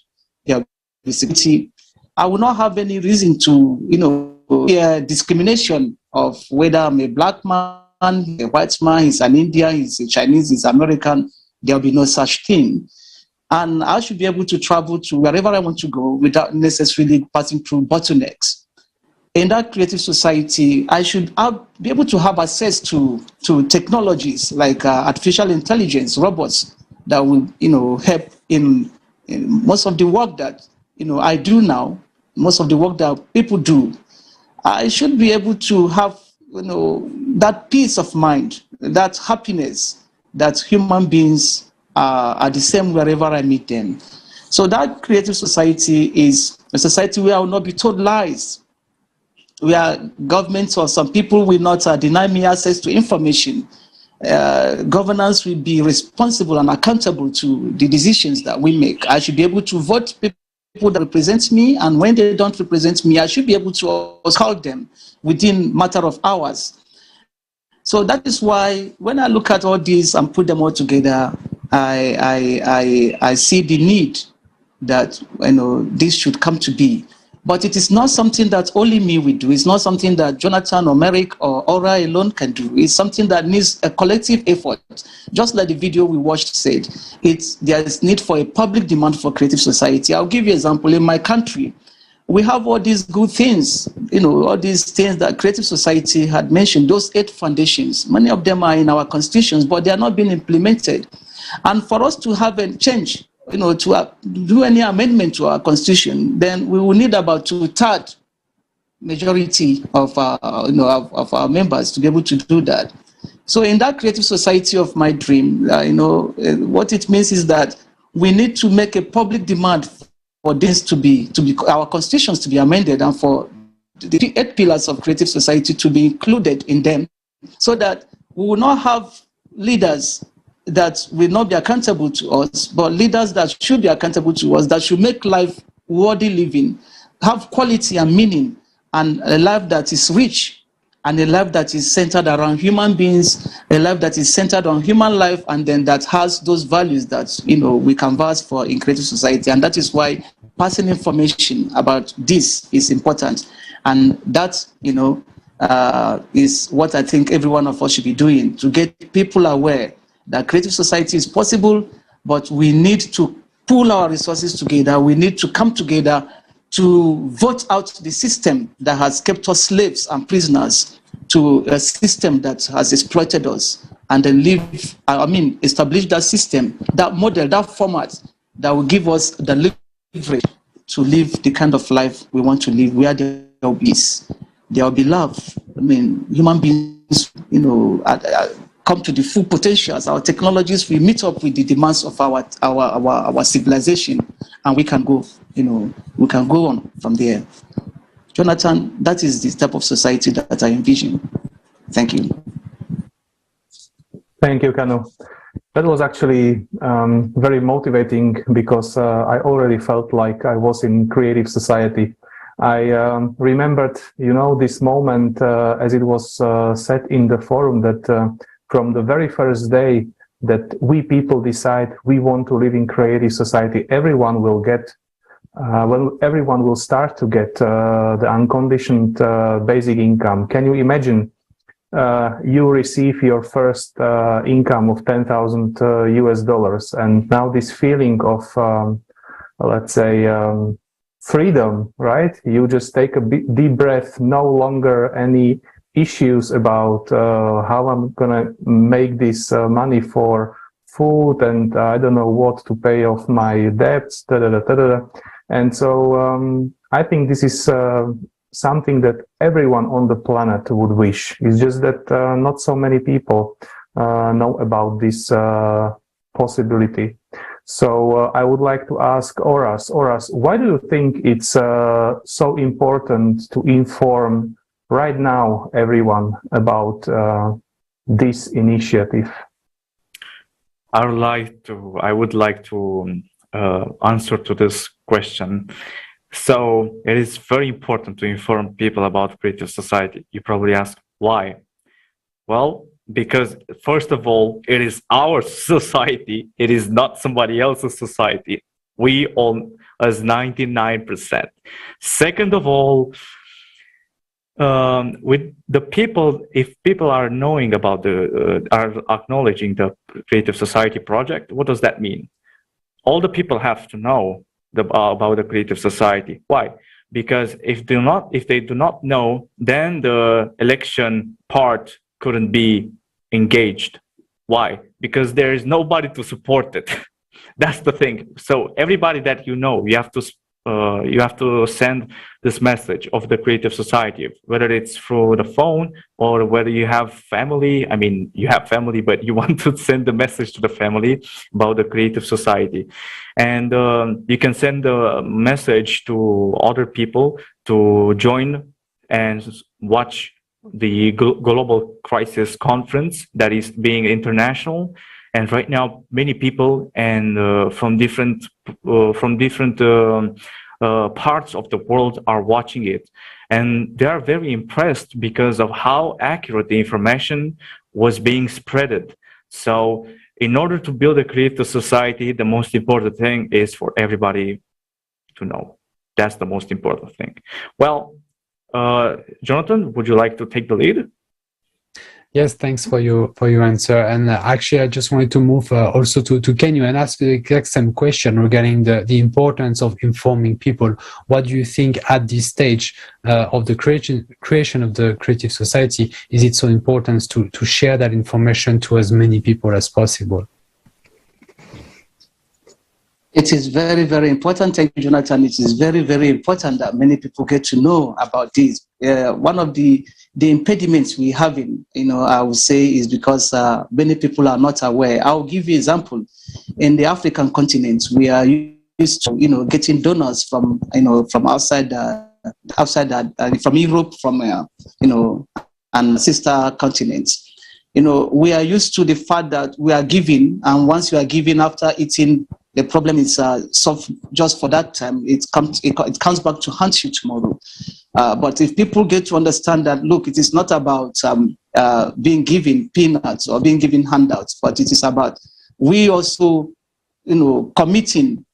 There will be security. I will not have any reason to, fear discrimination of whether I'm a black man, a white man, he's an Indian, he's a Chinese, he's American. There will be no such thing. And I should be able to travel to wherever I want to go without necessarily passing through bottlenecks. In that creative society, I should be able to have access to technologies like artificial intelligence, robots that will, help in most of the work that, I do now, most of the work that people do. I should be able to have, that peace of mind, that happiness that human beings are the same wherever I meet them. So that creative society is a society where I will not be told lies, where governments or some people will not deny me access to information. Governance will be responsible and accountable to the decisions that we make. I should be able to vote people that represent me, and when they don't represent me, I should be able to call them within matter of hours. So that is why when I look at all these and put them all together, I see the need that this should come to be. But it is not something that only me will do. It's not something that Jonathan or Merrick or Aura alone can do. It's something that needs a collective effort. Just like the video we watched said, there is need for a public demand for creative society. I'll give you an example. In my country, we have all these good things, all these things that creative society had mentioned, those 8 foundations. Many of them are in our constitutions, but they are not being implemented. And for us to have a change, to do any amendment to our constitution, then we will need about 2/3 majority of our members to be able to do that. So in that creative society of my dream, what it means is that we need to make a public demand for this to be our constitutions to be amended, and for the 8 pillars of creative society to be included in them, so that we will not have leaders that will not be accountable to us, but leaders that should be accountable to us, that should make life worthy living, have quality and meaning, and a life that is rich, and a life that is centered around human beings, a life that is centered on human life, and then that has those values that we canvass for in creative society. And that is why passing information about this is important. And that is what I think every one of us should be doing, to get people aware that creative society is possible, but we need to pool our resources together. We need to come together to vote out the system that has kept us slaves and prisoners to a system that has exploited us, and then establish that system, that model, that format that will give us the leverage to live the kind of life we want to live, where there will be peace, there will be love. I mean, human beings, come to the full potential as our technologies we meet up with the demands of our civilization, and we can go, we can go on from there. Jonathan, that is the type of society that I envision. Thank you. Thank you, Kanu. That was actually very motivating, because I already felt like I was in creative society. I remembered, this moment as it was said in the forum, that from the very first day that we people decide we want to live in creative society, everyone will get, everyone will start to get the unconditioned basic income. Can you imagine? You receive your first income of $10,000 US, and now this feeling of, let's say, freedom, right? You just take a deep breath, no longer any issues about how I'm gonna make this money for food, and I don't know what to pay off my debts, And so I think this is something that everyone on the planet would wish. It's just that not so many people know about this possibility. So I would like to ask Oras, why do you think it's so important to inform right now everyone about this initiative? I would like to answer to this question. So it is very important to inform people about creative society. You probably ask why? Well, because first of all, it is our society. It is not somebody else's society. We own as 99%. Second of all, with the people, if people are knowing about are acknowledging the Creative Society project, what does that mean? All the people have to know about the Creative Society. Why? Because if they do not know, then the election part couldn't be engaged. Why? Because there is nobody to support it. That's the thing. So everybody that you have to send this message of the Creative Society, whether it's through the phone or whether you have family. I mean, you have family, but you want to send the message to the family about the Creative Society. And you can send the message to other people to join and watch the Global Crisis Conference that is being international. And right now, many people and from different parts of the world are watching it, and they are very impressed because of how accurate the information was being spreaded. So, in order to build a creative society, the most important thing is for everybody to know. That's the most important thing. Well, Jonathan, would you like to take the lead? Yes, thanks for your answer. And actually, I just wanted to move also to Kanu and ask the exact same question regarding the importance of informing people. What do you think at this stage of the creation of the Creative Society? Is it so important to share that information to as many people as possible? It is very, very important. Thank you, Jonathan. It is very, very important that many people get to know about this. One of the impediments we have I would say, is because many people are not aware. I'll give you an example. In the African continent, we are used to, getting donors from outside, from Europe, from, and sister continents. We are used to the fact that we are giving, and once you are giving after eating, the problem is solved just for that time. It comes back to haunt you tomorrow. But if people get to understand that, look, it is not about being given peanuts or being given handouts, but it is about we also, committing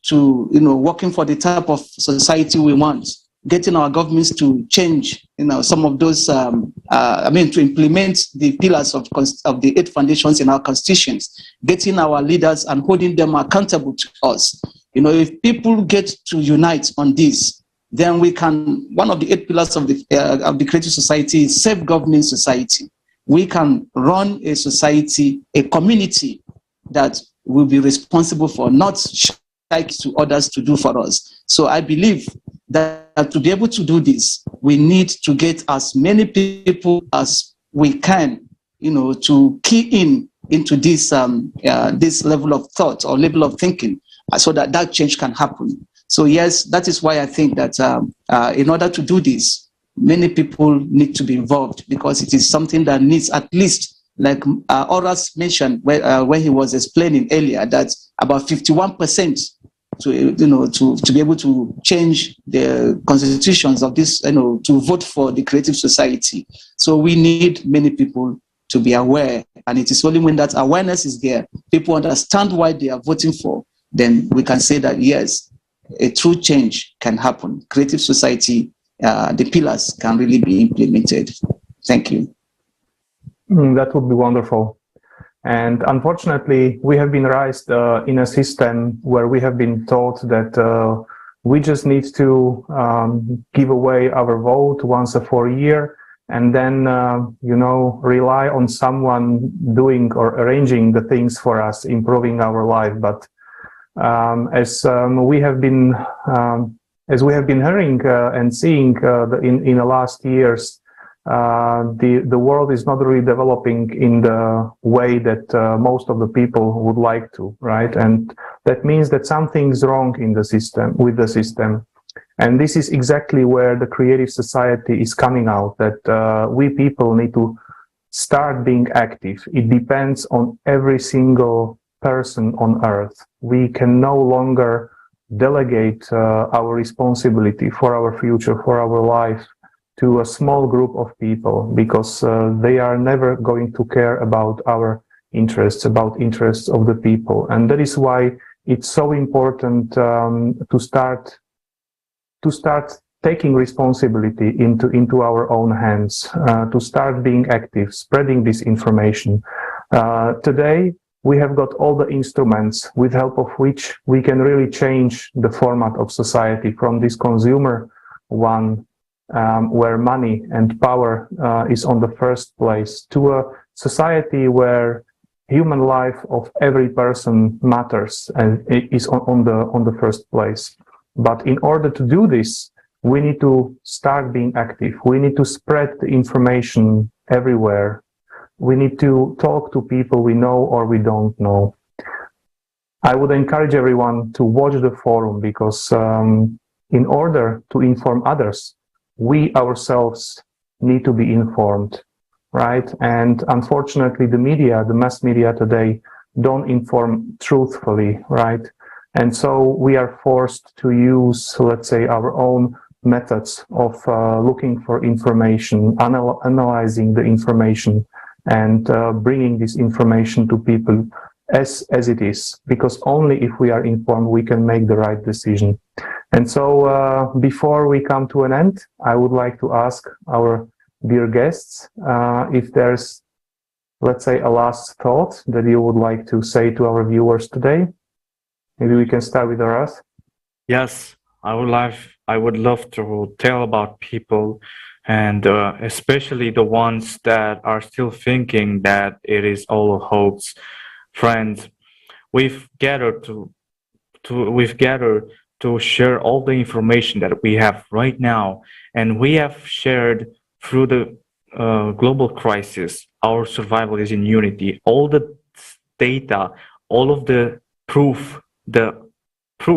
to, working for the type of society we want, getting our governments to change, some of those, to implement the pillars of the 8 foundations in our constitutions, getting our leaders and holding them accountable to us. If people get to unite on this, then we can, one of the 8 pillars of the creative society is self-governing society. We can run a society, a community that will be responsible for, not like to others to do for us. So I believe that to be able to do this, we need to get as many people as we can, to key into this this level of thought or level of thinking, so that change can happen. So yes, that is why I think that in order to do this, many people need to be involved, because it is something that needs at least, like Aurel mentioned when he was explaining earlier, that about 51% to be able to change the constitutions of this, to vote for the creative society. So we need many people to be aware, and it is only when that awareness is there, people understand why they are voting for, then we can say that yes, a true change can happen. Creative society, the pillars can really be implemented. Thank you. That would be wonderful. And unfortunately, we have been raised in a system where we have been taught that we just need to give away our vote once a 4 year, and then, rely on someone doing or arranging the things for us, improving our life. But as we have been hearing and seeing in the last years, the world is not really developing in the way that most of the people would like to, right? And that means that something's wrong in the system, with the system. And this is exactly where the creative society is coming out, that we people need to start being active. It depends on every single person on earth. We can no longer delegate our responsibility for our future, for our life, to a small group of people, because they are never going to care about our interests, about interests of the people. And that is why it's so important to start taking responsibility into our own hands, to start being active, spreading this information. Today, we have got all the instruments with help of which we can really change the format of society from this consumer one, where money and power is on the first place, to a society where human life of every person matters and it is on the first place. But in order to do this, we need to start being active. We need to spread the information everywhere. We need to talk to people we know or we don't know. I would encourage everyone to watch the forum, because in order to inform others, we ourselves need to be informed, right? And unfortunately, the media, the mass media today, don't inform truthfully, right? And so we are forced to use, let's say, our own methods of looking for information, analyzing the information, and bringing this information to people as it is, because only if we are informed we can make the right decision. And so before we come to an end, I would like to ask our dear guests if there's, let's say, a last thought that you would like to say to our viewers today. Maybe we can start with Aurel. Yes, I would love to tell about people, and especially the ones that are still thinking that it is all a hoax. Friends, we've gathered to share all the information that we have right now, and we have shared through the global crisis. Our survival is in unity. All the data, all of the proof,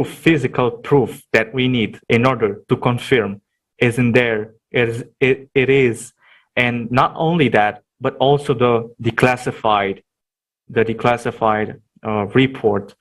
physical proof that we need in order to confirm isn't there. It is, and not only that, but also the declassified report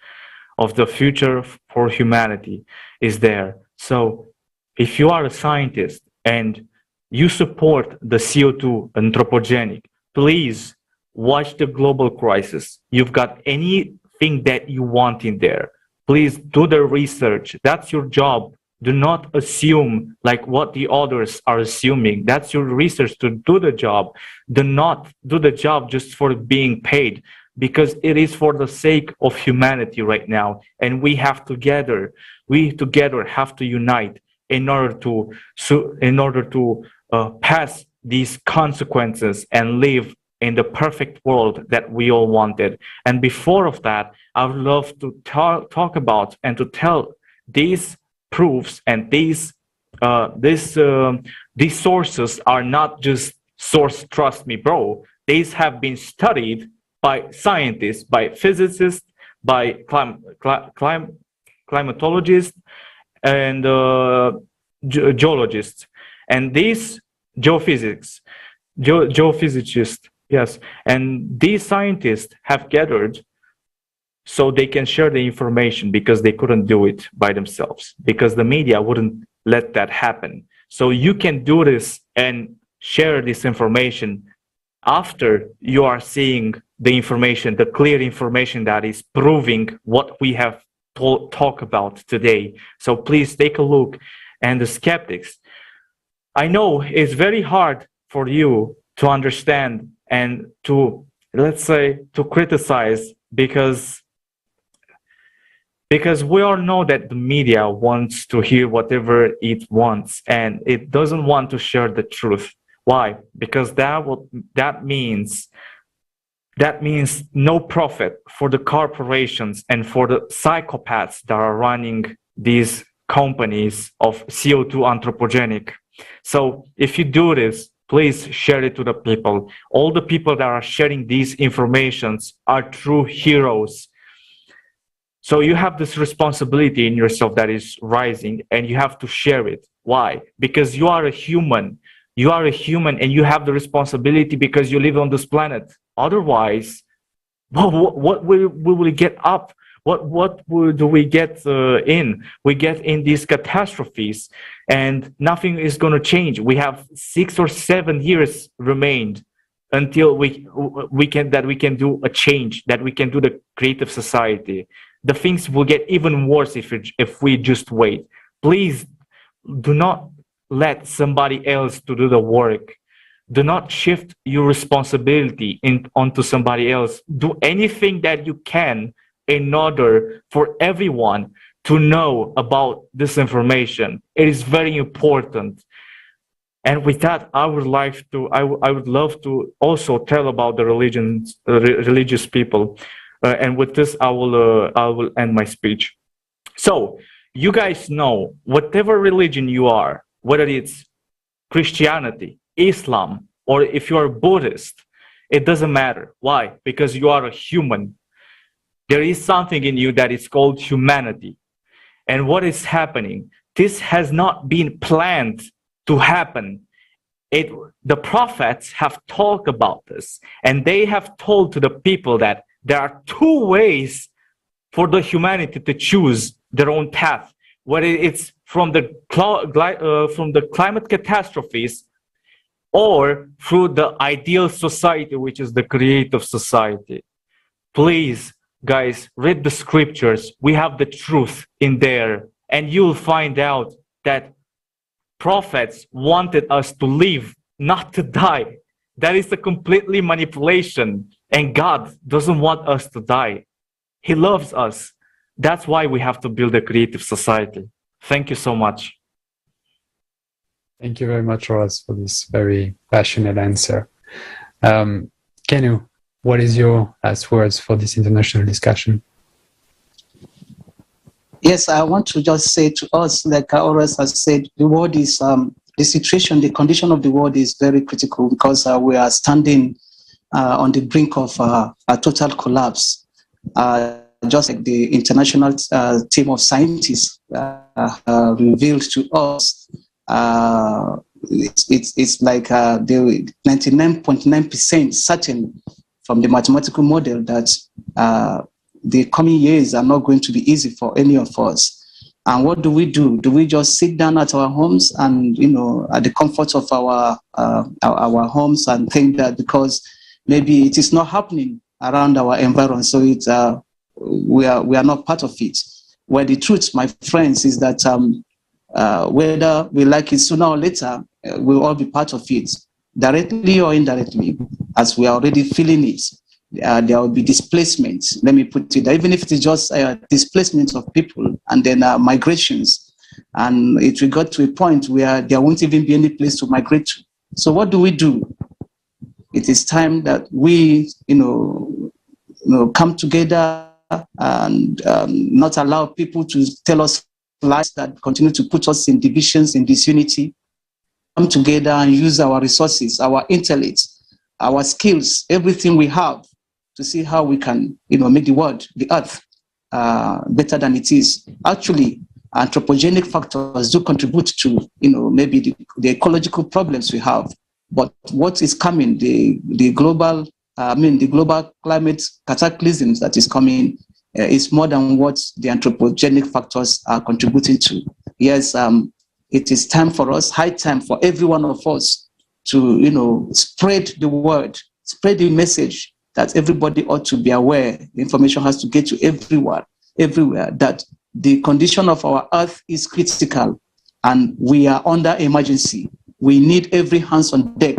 of the future for humanity is there. So if you are a scientist and you support the CO2 anthropogenic, please watch the global crisis. You've got anything that you want in there. Please do the research. That's your job. Do not assume like what the others are assuming. That's your research to do the job. Do not do the job just for being paid, because it is for the sake of humanity right now. And we together have to unite in order to pass these consequences and live in the perfect world that we all wanted. And before of that, I would love to talk about and to tell these proofs and these sources are not just source, trust me, bro. These have been studied by scientists, by physicists, by climatologists, and geologists, and these geophysicists, yes, and these scientists have gathered so they can share the information, because they couldn't do it by themselves, because the media wouldn't let that happen. So you can do this and share this information after you are seeing the information, the clear information that is proving what we have talked about today. So please take a look. And the skeptics, I know it's very hard for you to understand and to, let's say, to criticize, because we all know that the media wants to hear whatever it wants, and it doesn't want to share the truth. Why? Because that means no profit for the corporations and for the psychopaths that are running these companies of CO2 anthropogenic. So if you do this, please share it to the people. All the people that are sharing these informations are true heroes. So you have this responsibility in yourself that is rising, and you have to share it. Why? Because you are a human. You are a human, and you have the responsibility because you live on this planet. Otherwise, what will we get up? What do we get in? We get in these catastrophes, and nothing is going to change. We have 6 or 7 years remained until we can do a change, that we can do the creative society. The things will get even worse if we just wait. Please do not let somebody else to do the work. Do not shift your responsibility onto somebody else. Do anything that you can in order for everyone to know about this information. It is very important. And with that, I would love to also tell about the religious people. And with this, I will end my speech. So you guys know, whatever religion you are, whether it's Christianity, Islam, or if you are Buddhist, it doesn't matter. Why? Because you are a human. There is something in you that is called humanity. And what is happening? This has not been planned to happen. The prophets have talked about this, and they have told to the people that there are 2 ways for the humanity to choose their own path, whether it's from the climate catastrophes or through the ideal society, which is the creative society. Please, guys, read the scriptures. We have the truth in there, and you'll find out that prophets wanted us to live, not to die. That is a completely manipulation, and God doesn't want us to die. He loves us. That's why we have to build a creative society. Thank you so much. Thank you very much, Ross, for this very passionate answer. Kanu, what is your last words for this international discussion? Yes, I want to just say to us, like Aurel has said, the world is, the situation, the condition of the world is very critical, because we are standing on the brink of a total collapse. Just like the international team of scientists revealed to us, it's like the 99.9% certain from the mathematical model that the coming years are not going to be easy for any of us. And what do? Do we just sit down at our homes and, at the comfort of our homes and think that because maybe it is not happening around our environment, so it's we are not part of it? Well, the truth, my friends, is that whether we like it sooner or later, we'll all be part of it, directly or indirectly, as we are already feeling it. There will be displacement. Let me put it, even if it is just displacement of people, and then migrations. And it will get to a point where there won't even be any place to migrate to. So what do? It is time that we, come together and not allow people to tell us lies that continue to put us in divisions, in disunity. Come together and use our resources, our intellect, our skills, everything we have to see how we can, make the earth better than it is. Actually, anthropogenic factors do contribute to, maybe the ecological problems we have. But what is coming, the global climate cataclysms that is coming is more than what the anthropogenic factors are contributing to. Yes, it is time for us, high time for every one of us to, spread the word, spread the message that everybody ought to be aware. The information has to get to everyone, everywhere, that the condition of our earth is critical and we are under emergency. We need every hands on deck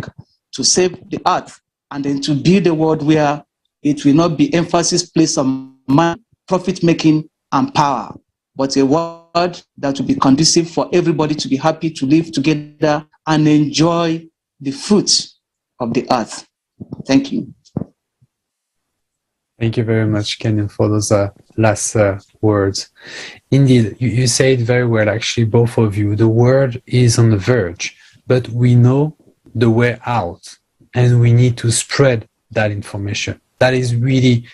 to save the earth and then to build a world where it will not be emphasis placed on money, profit making, and power, but a world that will be conducive for everybody to be happy to live together and enjoy the fruits of the earth. Thank you. Thank you very much, Kenyon, for those last words. Indeed, you say it very well, actually, both of you. The world is on the verge, but we know the way out, and we need to spread that information. That is really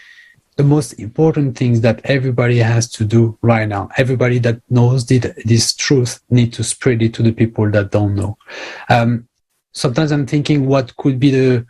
the most important thing that everybody has to do right now. Everybody that knows this truth need to spread it to the people that don't know. Sometimes I'm thinking what could be the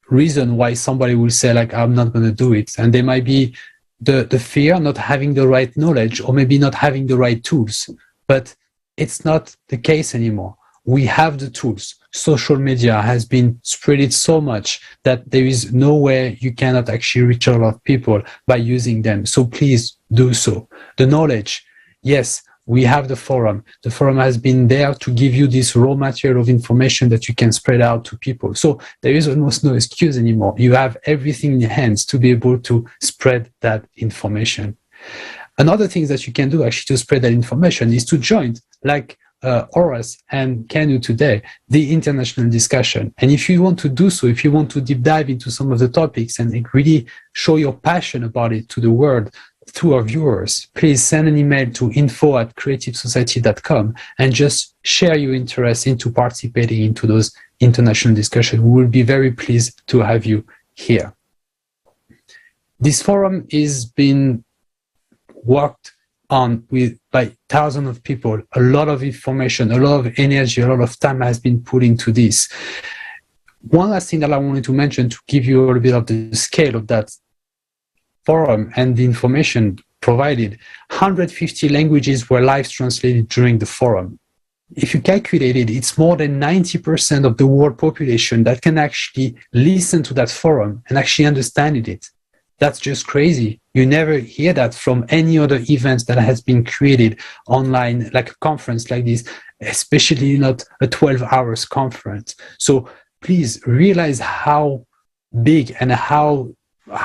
reason why somebody will say, like, I'm not going to do it. And there might be the fear, not having the right knowledge, or maybe not having the right tools. But it's not the case anymore. We have the tools. Social media has been spread so much that there is no way you cannot actually reach a lot of people by using them. So please do so. The knowledge, yes, we have the forum. The forum has been there to give you this raw material of information that you can spread out to people. So there is almost no excuse anymore. You have everything in your hands to be able to spread that information. Another thing that you can do actually to spread that information is to join, like Horace and Kanu today, the international discussion. And if you want to do so, if you want to deep dive into some of the topics and really show your passion about it to the world, to our viewers, please send an email to info@creativesociety.com and just share your interest into participating into those international discussions. We will be very pleased to have you here. This forum is being worked on by thousands of people. A lot of information, a lot of energy, a lot of time has been put into this. One last thing that I wanted to mention to give you a little bit of the scale of that forum and the information provided. 150 languages were live translated during the forum. If you calculate it, it's more than 90% of the world population that can actually listen to that forum and actually understand it. That's just crazy. You never hear that from any other events that has been created online, like a conference like this, especially not a 12 hours conference. So please realize how big and how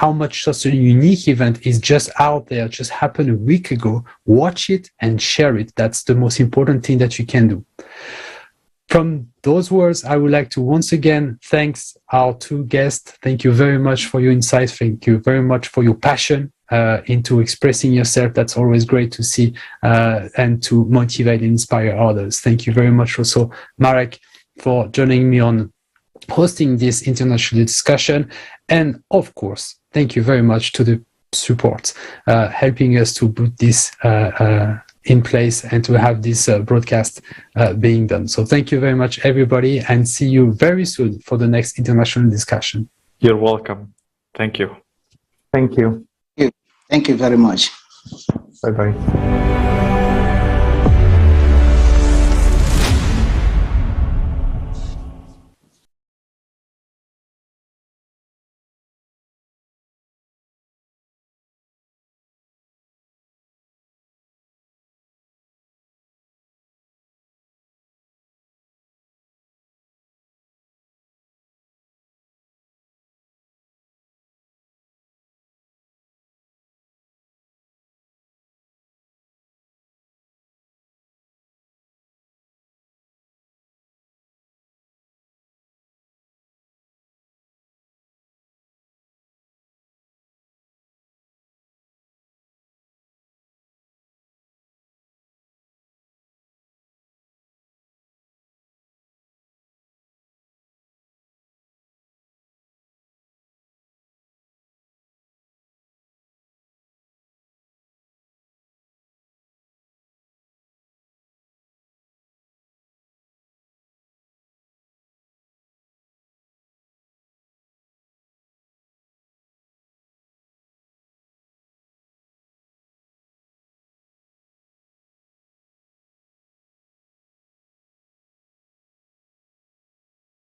much such a unique event is just out there, just happened a week ago. Watch it and share it. That's the most important thing that you can do. From those words, I would like to once again thank our two guests. Thank you very much for your insights. Thank you very much for your passion into expressing yourself. That's always great to see and to motivate and inspire others. Thank you very much also, Marek, for joining me on hosting this international discussion. And of course, thank you very much to the support, helping us to put this in place and to have this broadcast being done. So thank you very much, everybody, and see you very soon for the next international discussion. You're welcome. Thank you. Thank you. Thank you very much. Bye-bye.